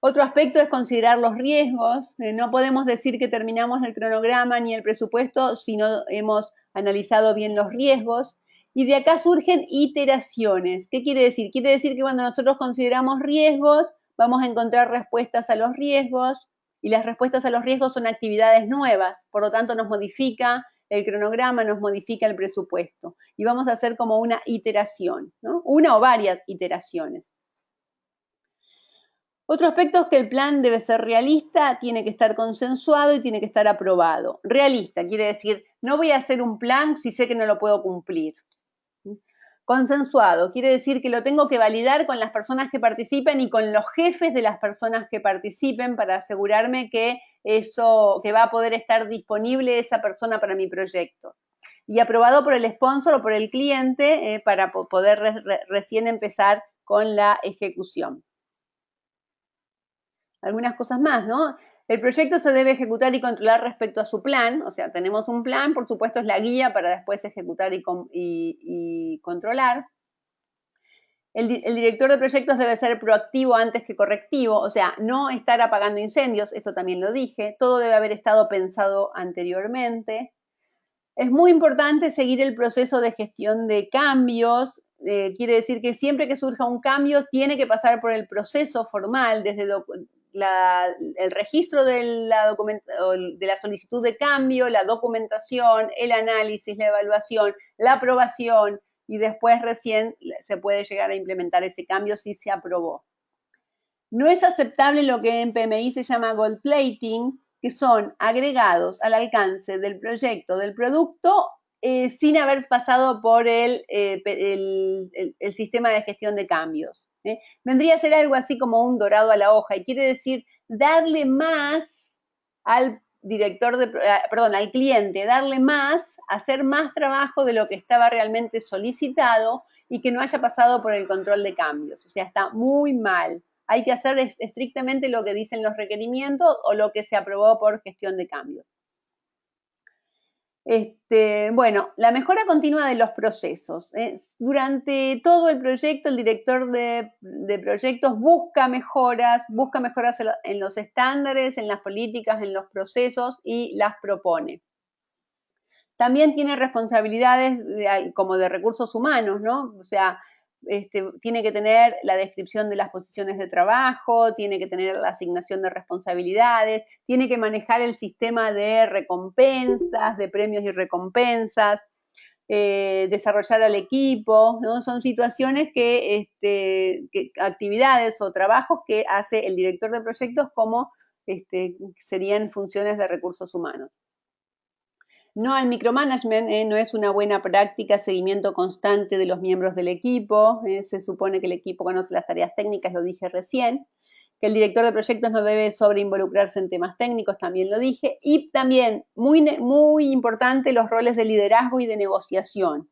Otro aspecto es considerar los riesgos. No podemos decir que terminamos el cronograma ni el presupuesto si no hemos analizado bien los riesgos. Y de acá surgen iteraciones. ¿Qué quiere decir? Quiere decir que cuando nosotros consideramos riesgos, vamos a encontrar respuestas a los riesgos, y las respuestas a los riesgos son actividades nuevas, por lo tanto nos modifica el cronograma, nos modifica el presupuesto. Y vamos a hacer como una iteración, ¿no? Una o varias iteraciones. Otro aspecto es que el plan debe ser realista, tiene que estar consensuado y tiene que estar aprobado. Realista quiere decir, no voy a hacer un plan si sé que no lo puedo cumplir. Consensuado quiere decir que lo tengo que validar con las personas que participen y con los jefes de las personas que participen para asegurarme que va a poder estar disponible esa persona para mi proyecto. Y aprobado por el sponsor o por el cliente para poder recién empezar con la ejecución. Algunas cosas más, ¿no? El proyecto se debe ejecutar y controlar respecto a su plan, o sea, tenemos un plan, por supuesto es la guía para después ejecutar y controlar. El director de proyectos debe ser proactivo antes que correctivo, o sea, no estar apagando incendios, esto también lo dije, todo debe haber estado pensado anteriormente. Es muy importante seguir el proceso de gestión de cambios, quiere decir que siempre que surja un cambio tiene que pasar por el proceso formal, desde el registro de la solicitud de cambio, la documentación, el análisis, la evaluación, la aprobación, y después recién se puede llegar a implementar ese cambio si se aprobó. No es aceptable lo que en PMI se llama gold plating, que son agregados al alcance del proyecto, del producto, sin haber pasado por el sistema de gestión de cambios. Vendría a ser algo así como un dorado a la hoja, y quiere decir darle más al al cliente, darle más, hacer más trabajo de lo que estaba realmente solicitado y que no haya pasado por el control de cambios. O sea, está muy mal. Hay que hacer estrictamente lo que dicen los requerimientos o lo que se aprobó por gestión de cambios. Bueno, la mejora continua de los procesos. Durante todo el proyecto, el director de proyectos busca mejoras en los estándares, en las políticas, en los procesos y las propone. También tiene responsabilidades como de recursos humanos, ¿no? O sea, tiene que tener la descripción de las posiciones de trabajo, tiene que tener la asignación de responsabilidades, tiene que manejar el sistema de recompensas, de premios y recompensas, desarrollar al equipo, ¿no? Son situaciones que actividades o trabajos que hace el director de proyectos como serían funciones de recursos humanos. No al micromanagement, no es una buena práctica, seguimiento constante de los miembros del equipo, se supone que el equipo conoce las tareas técnicas, lo dije recién, que el director de proyectos no debe sobreinvolucrarse en temas técnicos, también lo dije, y también, muy importante, los roles de liderazgo y de negociación.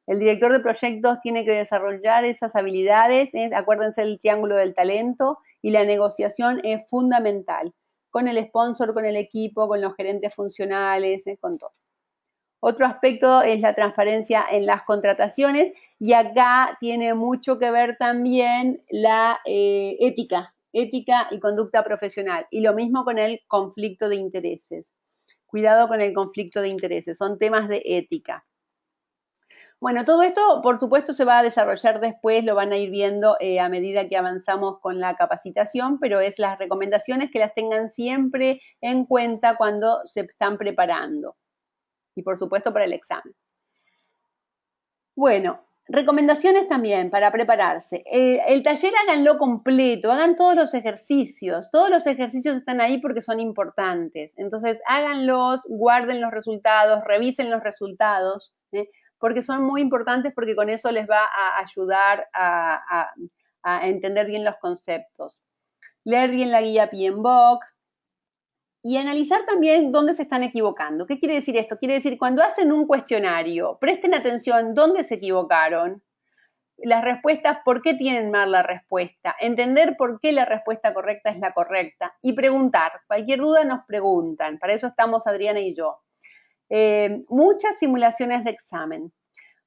El director de proyectos tiene que desarrollar esas habilidades, acuérdense del triángulo del talento, y la negociación es fundamental, con el sponsor, con el equipo, con los gerentes funcionales, con todo. Otro aspecto es la transparencia en las contrataciones y acá tiene mucho que ver también la ética y conducta profesional. Y lo mismo con el conflicto de intereses. Cuidado con el conflicto de intereses, son temas de ética. Bueno, todo esto, por supuesto, se va a desarrollar después, lo van a ir viendo a medida que avanzamos con la capacitación, pero es las recomendaciones que las tengan siempre en cuenta cuando se están preparando. Y por supuesto para el examen. Bueno, recomendaciones también para prepararse. El taller háganlo completo, hagan todos los ejercicios están ahí porque son importantes. Entonces háganlos, guarden los resultados, revisen los resultados, porque son muy importantes porque con eso les va a ayudar a entender bien los conceptos. Leer bien la guía PMBOK, y analizar también dónde se están equivocando. ¿Qué quiere decir esto? Quiere decir, cuando hacen un cuestionario, presten atención dónde se equivocaron, las respuestas, por qué tienen mal la respuesta, entender por qué la respuesta correcta es la correcta y preguntar. Cualquier duda nos preguntan, para eso estamos Adriana y yo. Muchas simulaciones de examen.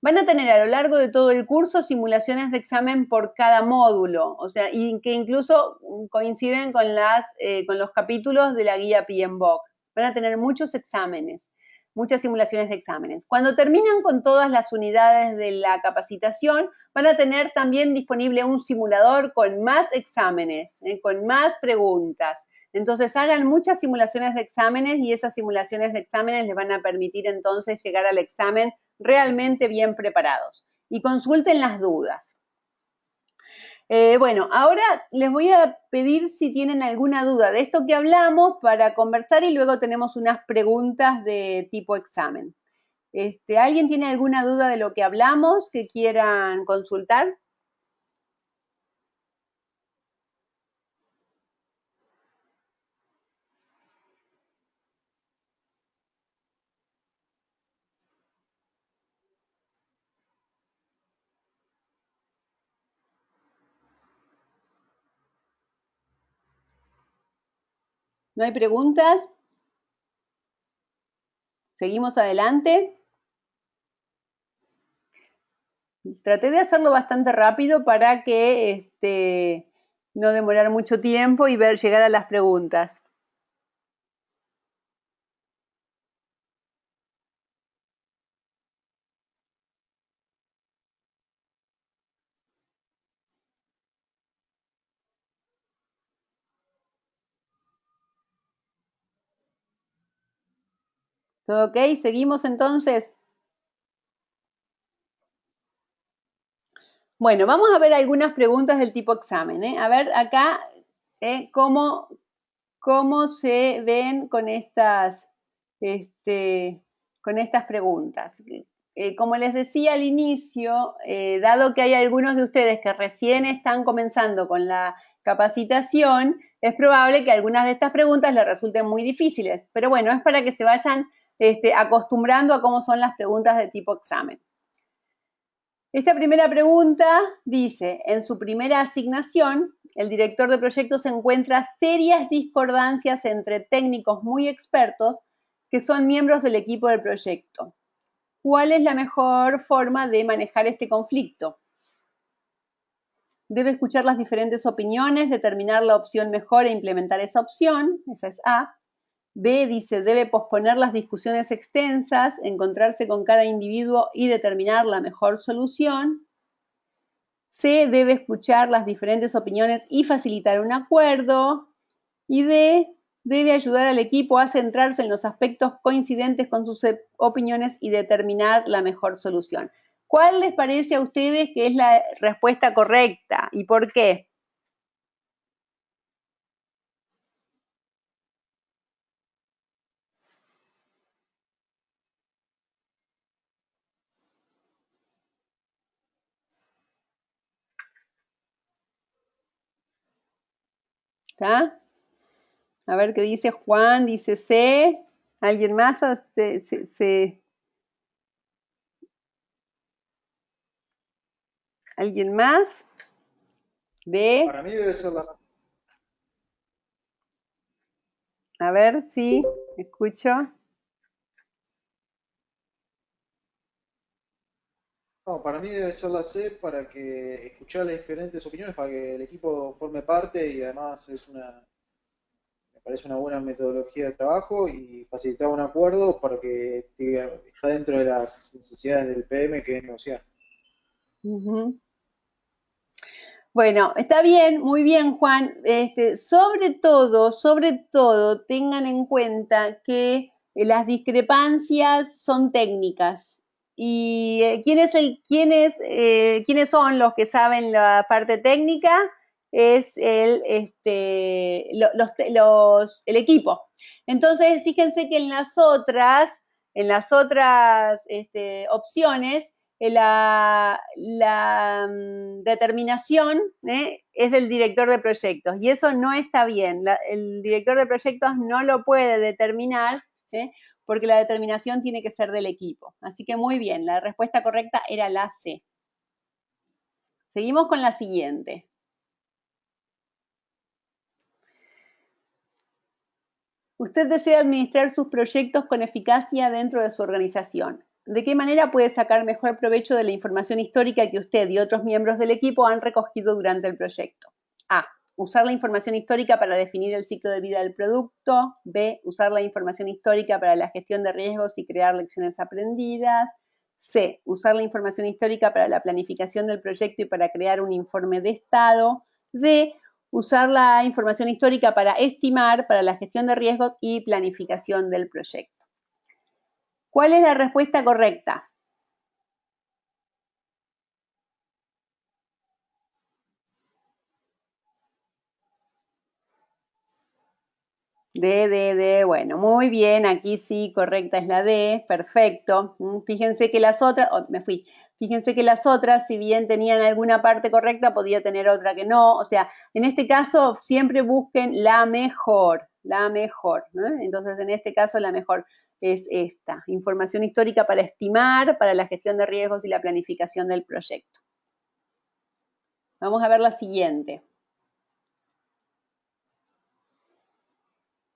Van a tener a lo largo de todo el curso simulaciones de examen por cada módulo, o sea, y que incluso coinciden con los capítulos de la guía PMBOK. Van a tener muchos exámenes, muchas simulaciones de exámenes. Cuando terminan con todas las unidades de la capacitación, van a tener también disponible un simulador con más exámenes, con más preguntas. Entonces hagan muchas simulaciones de exámenes y esas simulaciones de exámenes les van a permitir entonces llegar al examen realmente bien preparados. Y consulten las dudas. Bueno, ahora les voy a pedir si tienen alguna duda de esto que hablamos para conversar y luego tenemos unas preguntas de tipo examen. ¿Alguien tiene alguna duda de lo que hablamos que quieran consultar? ¿No hay preguntas? ¿Seguimos adelante? Traté de hacerlo bastante rápido para que no demorar mucho tiempo y llegar a las preguntas. ¿Todo ok? ¿Seguimos entonces? Bueno, vamos a ver algunas preguntas del tipo examen. A ver acá cómo se ven con estas preguntas. como les decía al inicio, dado que hay algunos de ustedes que recién están comenzando con la capacitación, es probable que algunas de estas preguntas les resulten muy difíciles. Pero bueno, es para que se vayan acostumbrando a cómo son las preguntas de tipo examen. Esta primera pregunta dice, en su primera asignación, el director de proyectos encuentra serias discordancias entre técnicos muy expertos que son miembros del equipo del proyecto. ¿Cuál es la mejor forma de manejar este conflicto? Debe escuchar las diferentes opiniones, determinar la opción mejor e implementar esa opción. Esa es A. B dice, debe posponer las discusiones extensas, encontrarse con cada individuo y determinar la mejor solución. C, debe escuchar las diferentes opiniones y facilitar un acuerdo. Y D, debe ayudar al equipo a centrarse en los aspectos coincidentes con sus opiniones y determinar la mejor solución. ¿Cuál les parece a ustedes que es la respuesta correcta y por qué? ¿Está? A ver qué dice Juan, dice C. ¿Alguien más? ¿Alguien más? D. Para mí debe ser la... A ver, sí, escucho. No, para mí debe ser la C para que escuchar las diferentes opiniones, para que el equipo forme parte y además me parece una buena metodología de trabajo y facilitar un acuerdo para que está dentro de las necesidades del PM que es negociar. Bueno, está bien, muy bien, Juan. Sobre todo, tengan en cuenta que las discrepancias son técnicas. ¿Y quiénes son los que saben la parte técnica? Es el equipo. Entonces, fíjense que en las otras opciones, la determinación es del director de proyectos y eso no está bien. El director de proyectos no lo puede determinar porque la determinación tiene que ser del equipo. Así que muy bien, la respuesta correcta era la C. Seguimos con la siguiente. Usted desea administrar sus proyectos con eficacia dentro de su organización. ¿De qué manera puede sacar mejor provecho de la información histórica que usted y otros miembros del equipo han recogido durante el proyecto? A. Usar la información histórica para definir el ciclo de vida del producto. B. Usar la información histórica para la gestión de riesgos y crear lecciones aprendidas. C. Usar la información histórica para la planificación del proyecto y para crear un informe de estado. D. Usar la información histórica para estimar, para la gestión de riesgos y planificación del proyecto. ¿Cuál es la respuesta correcta? D, bueno, muy bien, aquí sí, correcta es la D, perfecto. Fíjense que las otras, fíjense que las otras, si bien tenían alguna parte correcta, podía tener otra que no, o sea, en este caso siempre busquen la mejor, ¿no? Entonces, en este caso la mejor es esta, información histórica para estimar, para la gestión de riesgos y la planificación del proyecto. Vamos a ver la siguiente.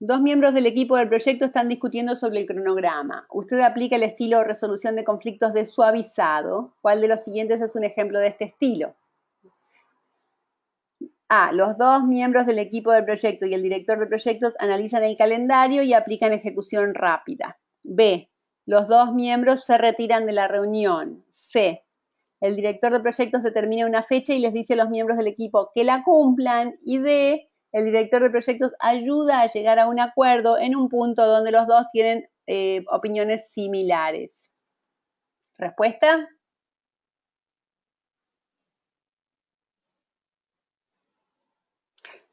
Dos miembros del equipo del proyecto están discutiendo sobre el cronograma. Usted aplica el estilo de resolución de conflictos de suavizado. ¿Cuál de los siguientes es un ejemplo de este estilo? A. Los dos miembros del equipo del proyecto y el director de proyectos analizan el calendario y aplican ejecución rápida. B. Los dos miembros se retiran de la reunión. C. El director de proyectos determina una fecha y les dice a los miembros del equipo que la cumplan. Y D. El director de proyectos ayuda a llegar a un acuerdo en un punto donde los dos tienen opiniones similares. ¿Respuesta?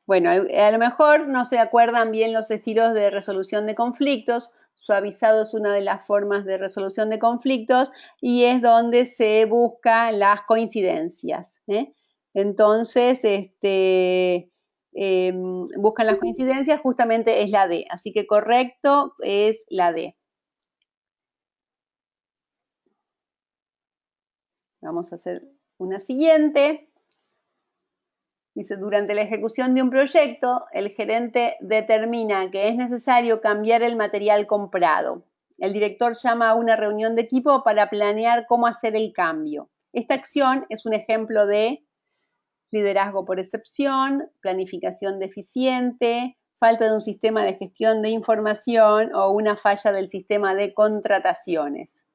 Bueno, a lo mejor no se acuerdan bien los estilos de resolución de conflictos. suavizado es una de las formas de resolución de conflictos y es donde se buscan las coincidencias. Entonces, buscan las coincidencias, justamente es la D. Así que correcto es la D. Vamos a hacer una siguiente. Dice, durante la ejecución de un proyecto, el gerente determina que es necesario cambiar el material comprado. El director llama a una reunión de equipo para planear cómo hacer el cambio. Esta acción es un ejemplo de liderazgo por excepción, planificación deficiente, falta de un sistema de gestión de información o una falla del sistema de contrataciones.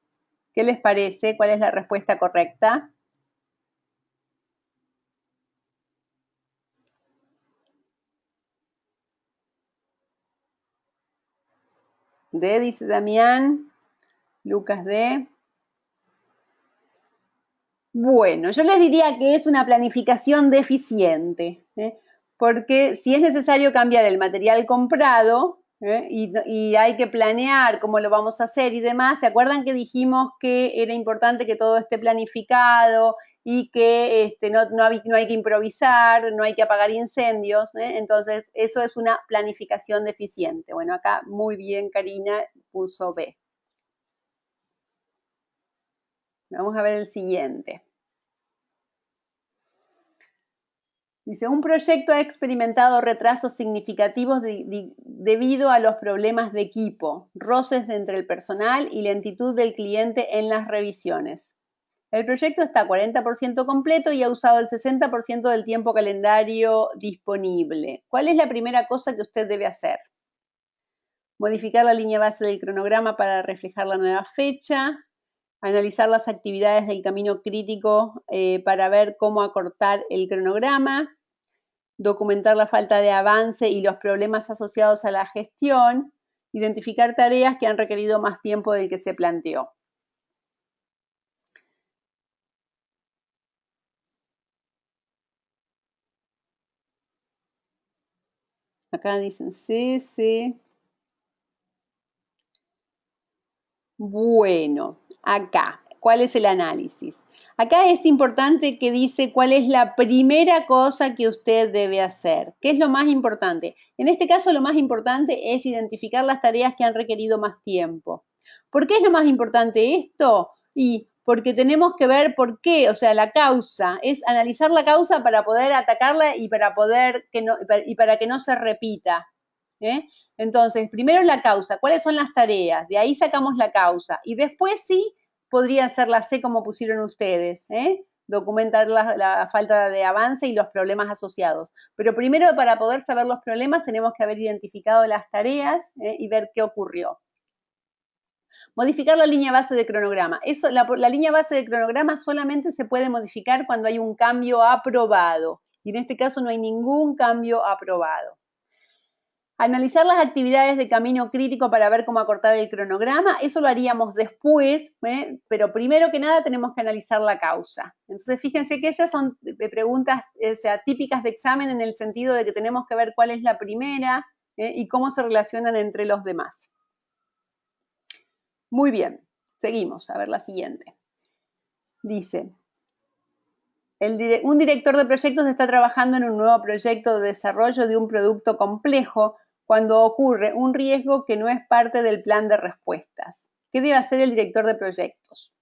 ¿Qué les parece? ¿Cuál es la respuesta correcta? D, dice Damián. Lucas D. Bueno, yo les diría que es una planificación deficiente, porque si es necesario cambiar el material comprado y hay que planear cómo lo vamos a hacer y demás, ¿se acuerdan que dijimos que era importante que todo esté planificado y que no hay que improvisar, no hay que apagar incendios? Entonces, eso es una planificación deficiente. Bueno, acá muy bien Karina puso B. Vamos a ver el siguiente. Dice, un proyecto ha experimentado retrasos significativos debido a los problemas de equipo, roces entre el personal y lentitud del cliente en las revisiones. El proyecto está 40% completo y ha usado el 60% del tiempo calendario disponible. ¿Cuál es la primera cosa que usted debe hacer? Modificar la línea base del cronograma para reflejar la nueva fecha, analizar las actividades del camino crítico para ver cómo acortar el cronograma, documentar la falta de avance y los problemas asociados a la gestión, identificar tareas que han requerido más tiempo del que se planteó. Acá dicen sí, sí. Bueno, acá, ¿cuál es el análisis? Acá es importante que dice cuál es la primera cosa que usted debe hacer. ¿Qué es lo más importante? En este caso, lo más importante es identificar las tareas que han requerido más tiempo. ¿Por qué es lo más importante esto? Y porque tenemos que ver por qué, o sea, la causa, es analizar la causa para poder atacarla y para que no se repita. Entonces, primero la causa, ¿cuáles son las tareas? De ahí sacamos la causa. Y después sí, podría ser la C como pusieron ustedes, documentar la falta de avance y los problemas asociados. Pero primero, para poder saber los problemas, tenemos que haber identificado las tareas y ver qué ocurrió. Modificar la línea base de cronograma. La línea base de cronograma solamente se puede modificar cuando hay un cambio aprobado. Y en este caso no hay ningún cambio aprobado. Analizar las actividades de camino crítico para ver cómo acortar el cronograma, eso lo haríamos después, pero primero que nada tenemos que analizar la causa. Entonces fíjense que esas son preguntas típicas de examen en el sentido de que tenemos que ver cuál es la primera y cómo se relacionan entre los demás. Muy bien, seguimos, a ver la siguiente. Dice, un director de proyectos está trabajando en un nuevo proyecto de desarrollo de un producto complejo cuando ocurre un riesgo que no es parte del plan de respuestas. ¿Qué debe hacer el director de proyectos?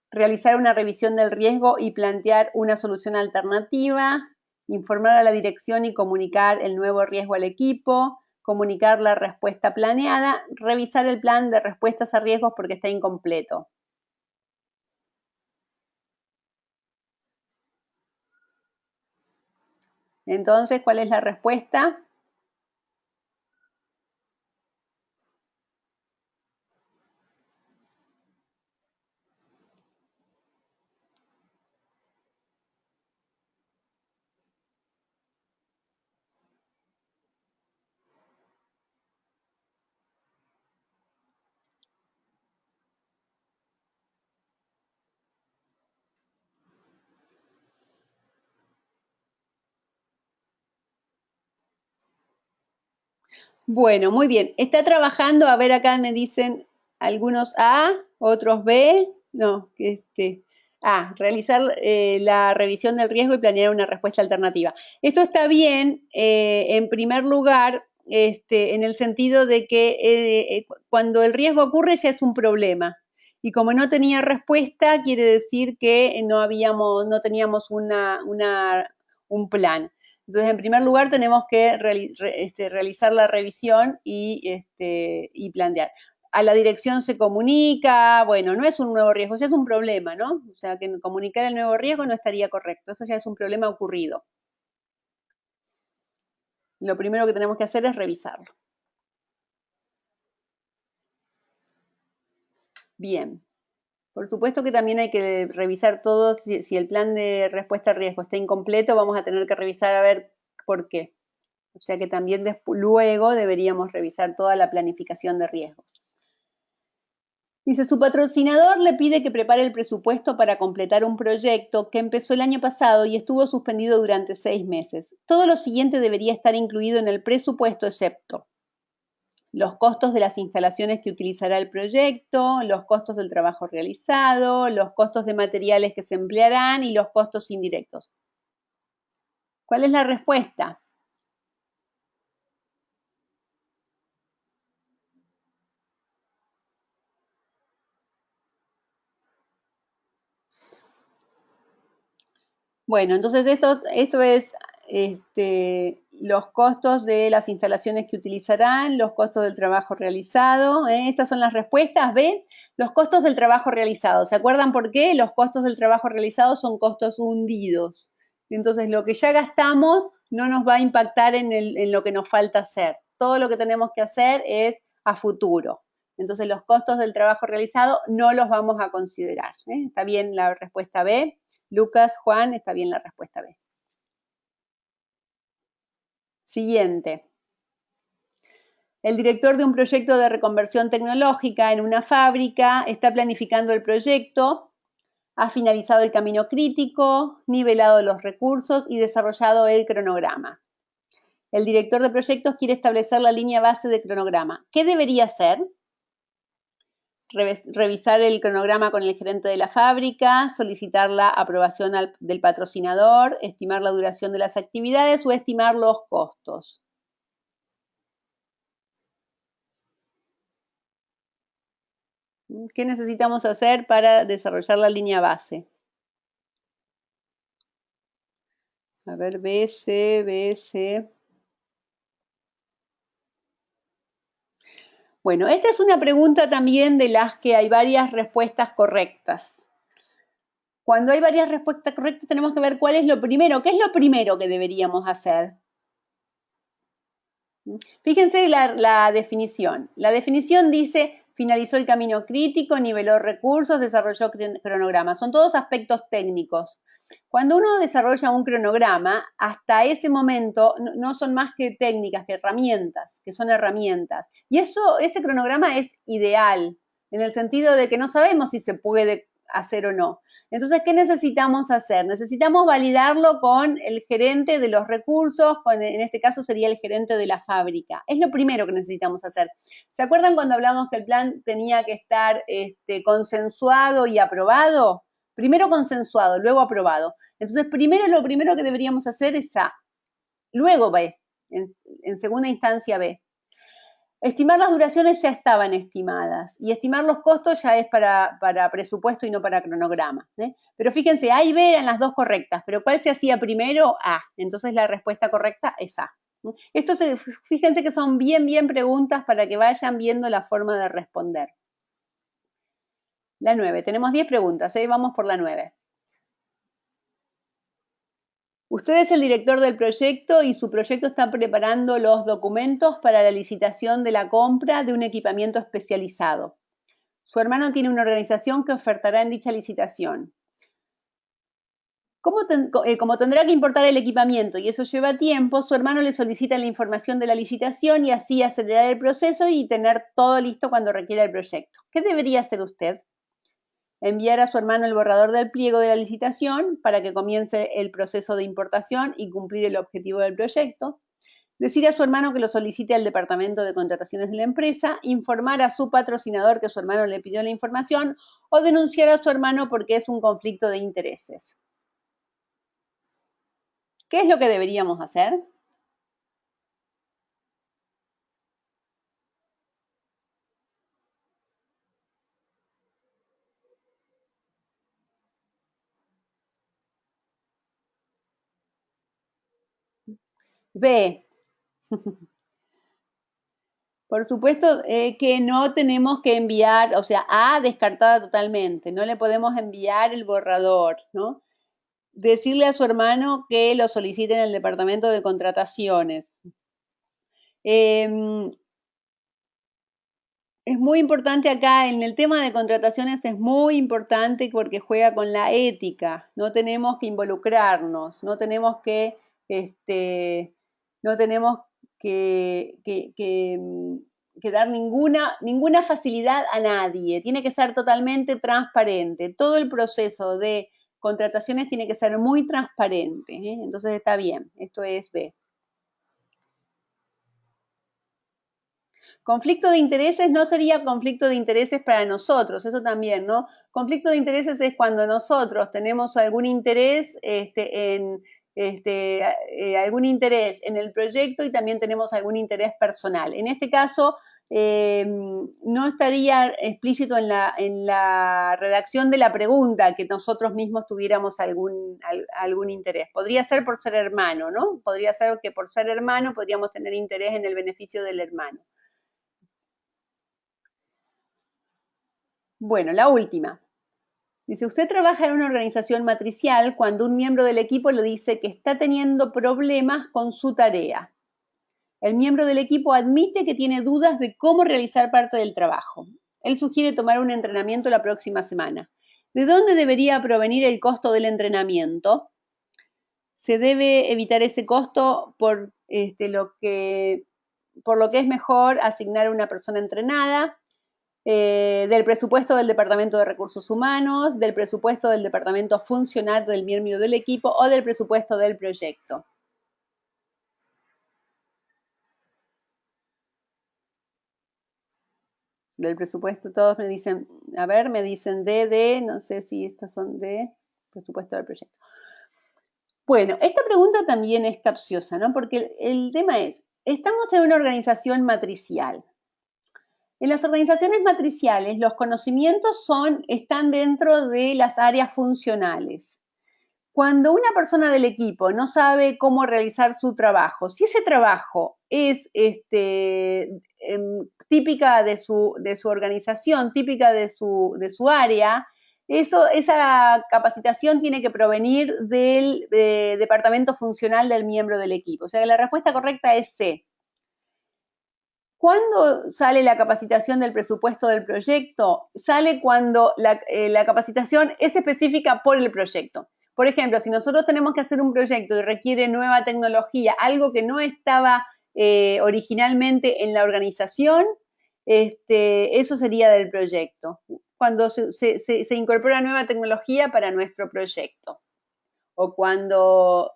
Realizar una revisión del riesgo y plantear una solución alternativa, informar a la dirección y comunicar el nuevo riesgo al equipo, comunicar la respuesta planeada, revisar el plan de respuestas a riesgos porque está incompleto. Entonces, ¿cuál es la respuesta? Bueno, muy bien. Está trabajando, a ver, acá me dicen algunos A, otros B, no, realizar la revisión del riesgo y planear una respuesta alternativa. Esto está bien, en primer lugar, en el sentido de que cuando el riesgo ocurre ya es un problema. Y como no tenía respuesta, quiere decir que no teníamos un plan. Entonces, en primer lugar, tenemos que realizar la revisión y plantear. A la dirección se comunica, bueno, no es un nuevo riesgo, ya es un problema, ¿no? O sea, que comunicar el nuevo riesgo no estaría correcto, eso ya es un problema ocurrido. Lo primero que tenemos que hacer es revisarlo. Bien. Por supuesto que también hay que revisar todo, si el plan de respuesta al riesgo está incompleto, vamos a tener que revisar a ver por qué. O sea que también luego deberíamos revisar toda la planificación de riesgos. Dice, su patrocinador le pide que prepare el presupuesto para completar un proyecto que empezó el año pasado y estuvo suspendido durante 6 meses. Todo lo siguiente debería estar incluido en el presupuesto excepto los costos de las instalaciones que utilizará el proyecto, los costos del trabajo realizado, los costos de materiales que se emplearán y los costos indirectos. ¿Cuál es la respuesta? Bueno, entonces esto es los costos de las instalaciones que utilizarán, los costos del trabajo realizado. Estas son las respuestas. B, los costos del trabajo realizado. ¿Se acuerdan por qué? Los costos del trabajo realizado son costos hundidos. Entonces, lo que ya gastamos no nos va a impactar en lo que nos falta hacer. Todo lo que tenemos que hacer es a futuro. Entonces, los costos del trabajo realizado no los vamos a considerar. ¿Está bien la respuesta B? Lucas, Juan, está bien la respuesta B. Siguiente. El director de un proyecto de reconversión tecnológica en una fábrica está planificando el proyecto, ha finalizado el camino crítico, nivelado los recursos y desarrollado el cronograma. El director de proyectos quiere establecer la línea base de cronograma. ¿Qué debería hacer? Revisar el cronograma con el gerente de la fábrica, solicitar la aprobación del patrocinador, estimar la duración de las actividades o estimar los costos. ¿Qué necesitamos hacer para desarrollar la línea base? A ver, B, C, B, C. Bueno, esta es una pregunta también de las que hay varias respuestas correctas. Cuando hay varias respuestas correctas tenemos que ver cuál es lo primero. ¿Qué es lo primero que deberíamos hacer? Fíjense la definición. La definición dice, finalizó el camino crítico, niveló recursos, desarrolló cronograma. Son todos aspectos técnicos. Cuando uno desarrolla un cronograma, hasta ese momento no son más que técnicas, que herramientas, que son herramientas. Y ese cronograma es ideal, en el sentido de que no sabemos si se puede hacer o no. Entonces, ¿qué necesitamos hacer? Necesitamos validarlo con el gerente de los recursos, en este caso sería el gerente de la fábrica. Es lo primero que necesitamos hacer. ¿Se acuerdan cuando hablamos que el plan tenía que estar consensuado y aprobado? Primero consensuado, luego aprobado. Entonces, lo primero que deberíamos hacer es A. Luego B, en segunda instancia B. Estimar las duraciones ya estaban estimadas y estimar los costos ya es para presupuesto y no para cronograma. Pero fíjense, A y B eran las dos correctas, pero ¿cuál se hacía primero? A. Entonces la respuesta correcta es A. Fíjense que son bien preguntas para que vayan viendo la forma de responder. La 9. Tenemos 10 preguntas, vamos por la 9. Usted es el director del proyecto y su proyecto está preparando los documentos para la licitación de la compra de un equipamiento especializado. Su hermano tiene una organización que ofertará en dicha licitación. Como tendrá que importar el equipamiento y eso lleva tiempo, su hermano le solicita la información de la licitación y así acelerar el proceso y tener todo listo cuando requiera el proyecto. ¿Qué debería hacer usted? Enviar a su hermano el borrador del pliego de la licitación para que comience el proceso de importación y cumplir el objetivo del proyecto. Decir a su hermano que lo solicite al departamento de contrataciones de la empresa, informar a su patrocinador que su hermano le pidió la información o denunciar a su hermano porque es un conflicto de intereses. ¿Qué es lo que deberíamos hacer? B. Por supuesto que no tenemos que enviar, o sea, A descartada totalmente, no le podemos enviar el borrador, ¿no? Decirle a su hermano que lo solicite en el departamento de contrataciones. Es muy importante acá, en el tema de contrataciones es muy importante porque juega con la ética, no tenemos que involucrarnos, no tenemos que, no tenemos que dar ninguna facilidad a nadie, tiene que ser totalmente transparente, todo el proceso de contrataciones tiene que ser muy transparente, ¿eh? Entonces está bien, esto es B. Conflicto de intereses no sería conflicto de intereses para nosotros, eso también, ¿no? Conflicto de intereses es cuando nosotros tenemos algún interés algún interés en el proyecto y también tenemos algún interés personal. En este caso, no estaría explícito en la redacción de la pregunta que nosotros mismos tuviéramos algún interés. Podría ser por ser hermano, ¿no? Podría ser que por ser hermano podríamos tener interés en el beneficio del hermano. Bueno, la última. Dice, usted trabaja en una organización matricial cuando un miembro del equipo le dice que está teniendo problemas con su tarea. El miembro del equipo admite que tiene dudas de cómo realizar parte del trabajo. Él sugiere tomar un entrenamiento la próxima semana. ¿De dónde debería provenir el costo del entrenamiento? Se debe evitar ese costo por lo que es mejor asignar a una persona entrenada. Del presupuesto del Departamento de Recursos Humanos, del presupuesto del Departamento Funcional del miembro del equipo o del presupuesto del proyecto. Del presupuesto, todos me dicen, a ver, me dicen no sé si estas son de presupuesto del proyecto. Bueno, esta pregunta también es capciosa, ¿no? Porque el tema es, estamos en una organización matricial. En las organizaciones matriciales, los conocimientos están dentro de las áreas funcionales. Cuando una persona del equipo no sabe cómo realizar su trabajo, si ese trabajo es típica de su organización, típica de su área, esa capacitación tiene que provenir del departamento funcional del miembro del equipo. O sea que la respuesta correcta es C. ¿Cuándo sale la capacitación del presupuesto del proyecto? Sale cuando la capacitación es específica por el proyecto. Por ejemplo, si nosotros tenemos que hacer un proyecto y requiere nueva tecnología, algo que no estaba originalmente en la organización, eso sería del proyecto. Cuando se incorpora nueva tecnología para nuestro proyecto. O cuando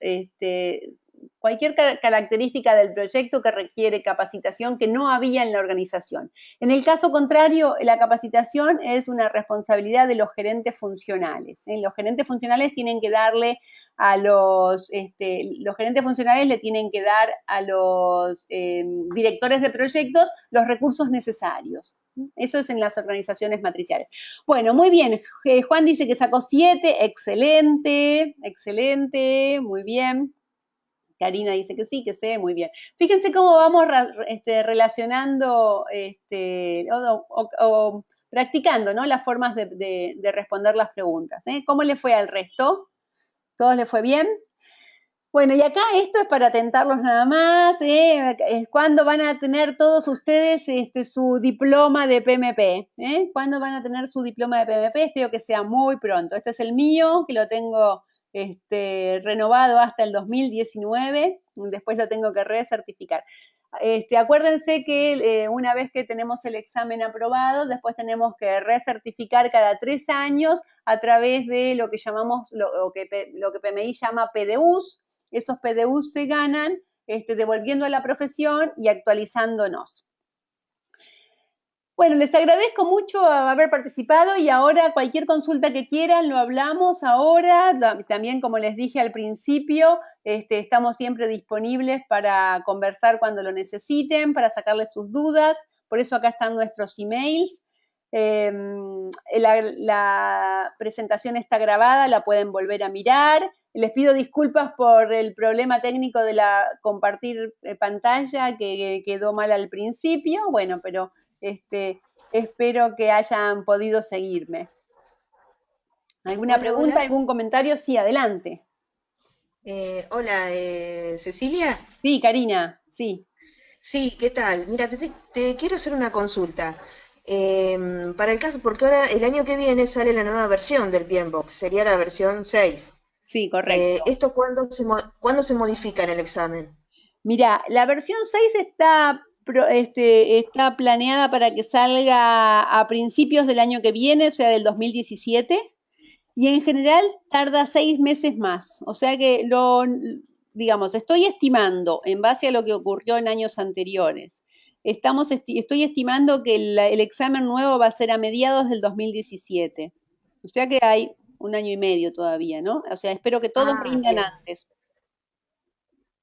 cualquier característica del proyecto que requiere capacitación que no había en la organización. En el caso contrario, la capacitación es una responsabilidad de los gerentes funcionales. Los gerentes funcionales tienen que darle a los gerentes funcionales le tienen que dar a los directores de proyectos los recursos necesarios. Eso es en las organizaciones matriciales. Bueno, muy bien. Juan dice que sacó 7. Excelente, excelente, muy bien. Karina dice que sí, que sé, muy bien. Fíjense cómo vamos relacionando o practicando, ¿no? Las formas de responder las preguntas. ¿Cómo le fue al resto? ¿Todos le fue bien? Bueno, y acá esto es para tentarlos nada más. ¿Cuándo van a tener todos ustedes su diploma de PMP? ¿Cuándo van a tener su diploma de PMP? Espero que sea muy pronto. Este es el mío, que lo tengo renovado hasta el 2019. Después lo tengo que recertificar. Acuérdense que una vez que tenemos el examen aprobado, después tenemos que recertificar cada 3 años a través de lo que llamamos, lo que PMI llama PDUs. Esos PDUs se ganan devolviendo a la profesión y actualizándonos. Bueno, les agradezco mucho haber participado y ahora cualquier consulta que quieran lo hablamos ahora. También, como les dije al principio, estamos siempre disponibles para conversar cuando lo necesiten, para sacarles sus dudas. Por eso acá están nuestros emails. La presentación está grabada, la pueden volver a mirar. Les pido disculpas por el problema técnico de compartir pantalla que quedó mal al principio. Bueno, pero espero que hayan podido seguirme. ¿Alguna pregunta, Hola. algún comentario? Sí, adelante. Hola, Cecilia. Sí, Karina, sí. Sí, ¿qué tal? Mira, te quiero hacer una consulta. Para el caso, porque ahora el año que viene sale la nueva versión del PMBOK, sería la versión 6. Sí, correcto. ¿Esto cuándo se modifica en el examen? Mira, la versión 6 está planeada para que salga a principios del año que viene, o sea, del 2017, y en general tarda 6 meses más. O sea que digamos, estoy estimando, en base a lo que ocurrió en años anteriores, estoy estimando que el examen nuevo va a ser a mediados del 2017. O sea que hay 1 año y medio todavía, ¿no? O sea, espero que todos Ah, rindan bien, antes.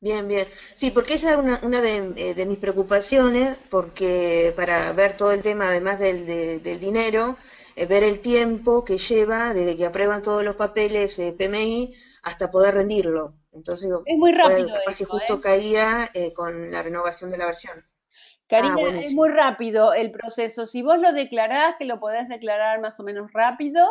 bien, bien. Sí, porque esa es una de mis preocupaciones, porque para ver todo el tema, además del dinero, ver el tiempo que lleva desde que aprueban todos los papeles PMI hasta poder rendirlo. Entonces, Es muy pues, rápido capaz que eso, justo ¿eh? caía con la renovación de la versión. Ah, Karina, es muy buenísimo. rápido el proceso. Si vos lo declarás, que lo podés declarar más o menos rápido,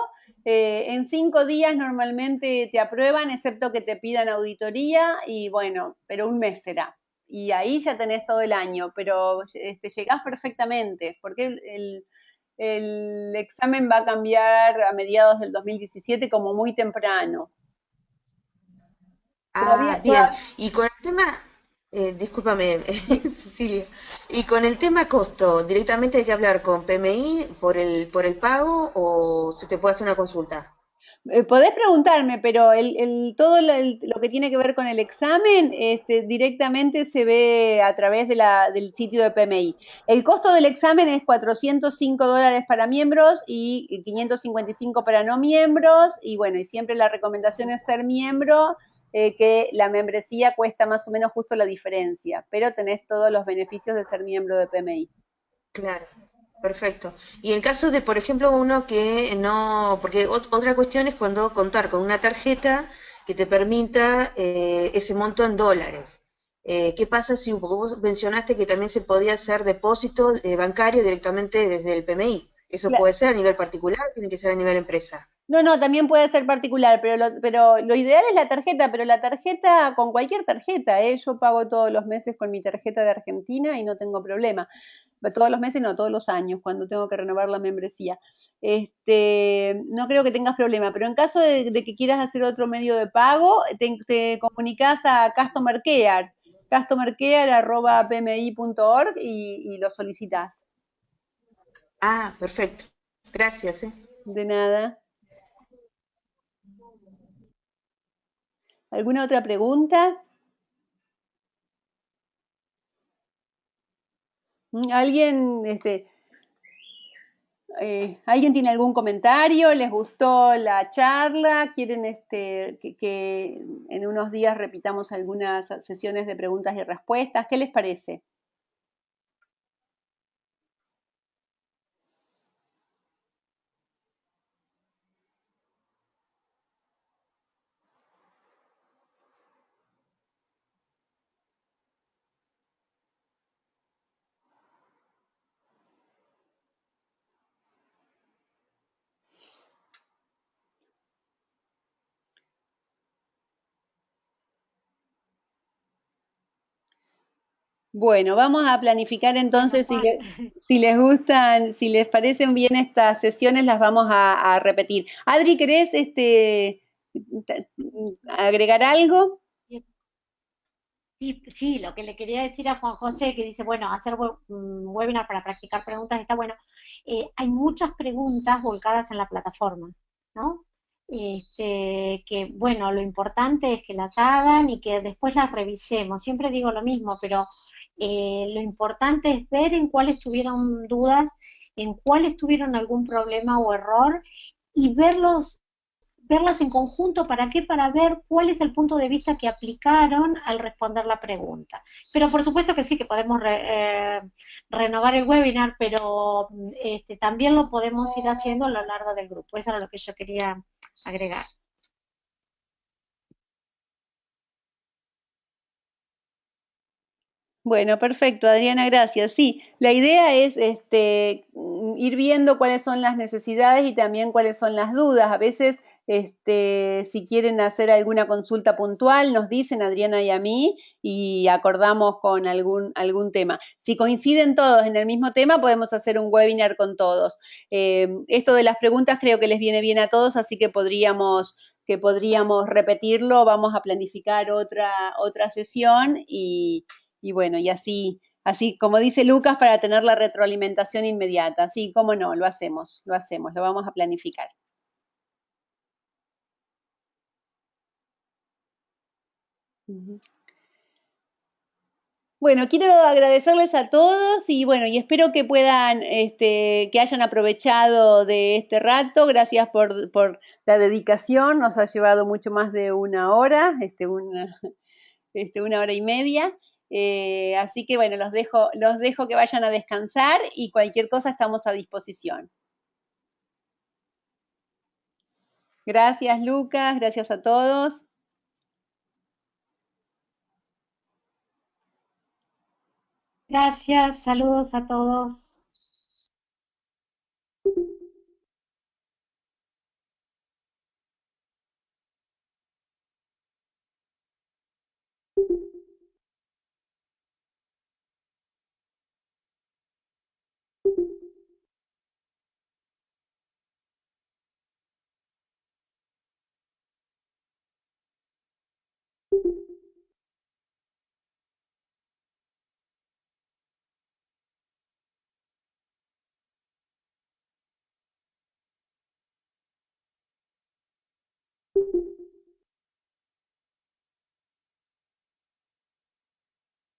en 5 días normalmente te aprueban, excepto que te pidan auditoría y bueno, pero un mes será. Y ahí ya tenés todo el año, pero llegás perfectamente, porque el examen va a cambiar a mediados del 2017 como muy temprano. Ah, Todavía, bien. Y con el tema, discúlpame, Cecilia, y con el tema costo, ¿directamente hay que hablar con PMI por el pago o se te puede hacer una consulta? Podés preguntarme, pero todo lo que tiene que ver con el examen directamente se ve a través del sitio de PMI. El costo del examen es $405 para miembros y 555 para no miembros. Y bueno, y siempre la recomendación es ser miembro, que la membresía cuesta más o menos justo la diferencia, pero tenés todos los beneficios de ser miembro de PMI. Claro, perfecto. Y en caso de, por ejemplo, uno que no, porque otra cuestión es cuando contar con una tarjeta que te permita ese monto en dólares. ¿Qué pasa si porque vos mencionaste que también se podía hacer depósito bancario directamente desde el PMI? ¿Eso puede ser a nivel particular o tiene que ser a nivel empresa? No, no, también puede ser particular, pero lo ideal es la tarjeta, pero la tarjeta, con cualquier tarjeta, ¿eh? Yo pago todos los meses con mi tarjeta de Argentina y no tengo problema. Todos los meses, no, todos los años, cuando tengo que renovar la membresía. No creo que tengas problema, pero en caso de que quieras hacer otro medio de pago, te comunicas a customercare@pmi.org y lo solicitas. Ah, perfecto. Gracias, De nada. ¿Alguna otra pregunta? ¿Alguien, alguien tiene algún comentario? ¿Les gustó la charla? ¿Quieren que en unos días repitamos algunas sesiones de preguntas y respuestas? ¿Qué les parece? Bueno, vamos a planificar Bueno, entonces Juan, si les gustan, si les parecen bien estas sesiones, las vamos a repetir. Adri, ¿querés agregar algo? sí, sí, lo que le quería decir a Juan José, que dice, bueno, hacer un webinar para practicar preguntas está bueno. Hay muchas preguntas volcadas en la plataforma, ¿no? que bueno, lo importante es que las hagan y que después las revisemos. Siempre digo lo mismo, pero lo importante es ver en cuáles tuvieron dudas, en cuáles tuvieron algún problema o error y verlas en conjunto. ¿Para qué? Para ver cuál es el punto de vista que aplicaron al responder la pregunta. Pero por supuesto que sí, que podemos renovar el webinar, pero también lo podemos ir haciendo a lo largo del grupo. Eso era lo que yo quería agregar. Bueno, perfecto, Adriana, gracias. Sí, la idea es ir viendo cuáles son las necesidades y también cuáles son las dudas. A veces, si quieren hacer alguna consulta puntual, nos dicen Adriana y a mí y acordamos con algún tema. Si coinciden todos en el mismo tema, podemos hacer un webinar con todos. Esto de las preguntas creo que les viene bien a todos, así que podríamos repetirlo. Vamos a planificar otra sesión y bueno, y así como dice Lucas, para tener la retroalimentación inmediata. Sí, cómo no, lo hacemos, lo vamos a planificar. Bueno, quiero agradecerles a todos y bueno, y espero que puedan, que hayan aprovechado de este rato. Gracias por la dedicación, nos ha llevado mucho más de una hora, una hora y media. Así que bueno, los dejo que vayan a descansar y cualquier cosa estamos a disposición. Gracias, Lucas, gracias a todos. Gracias, saludos a todos.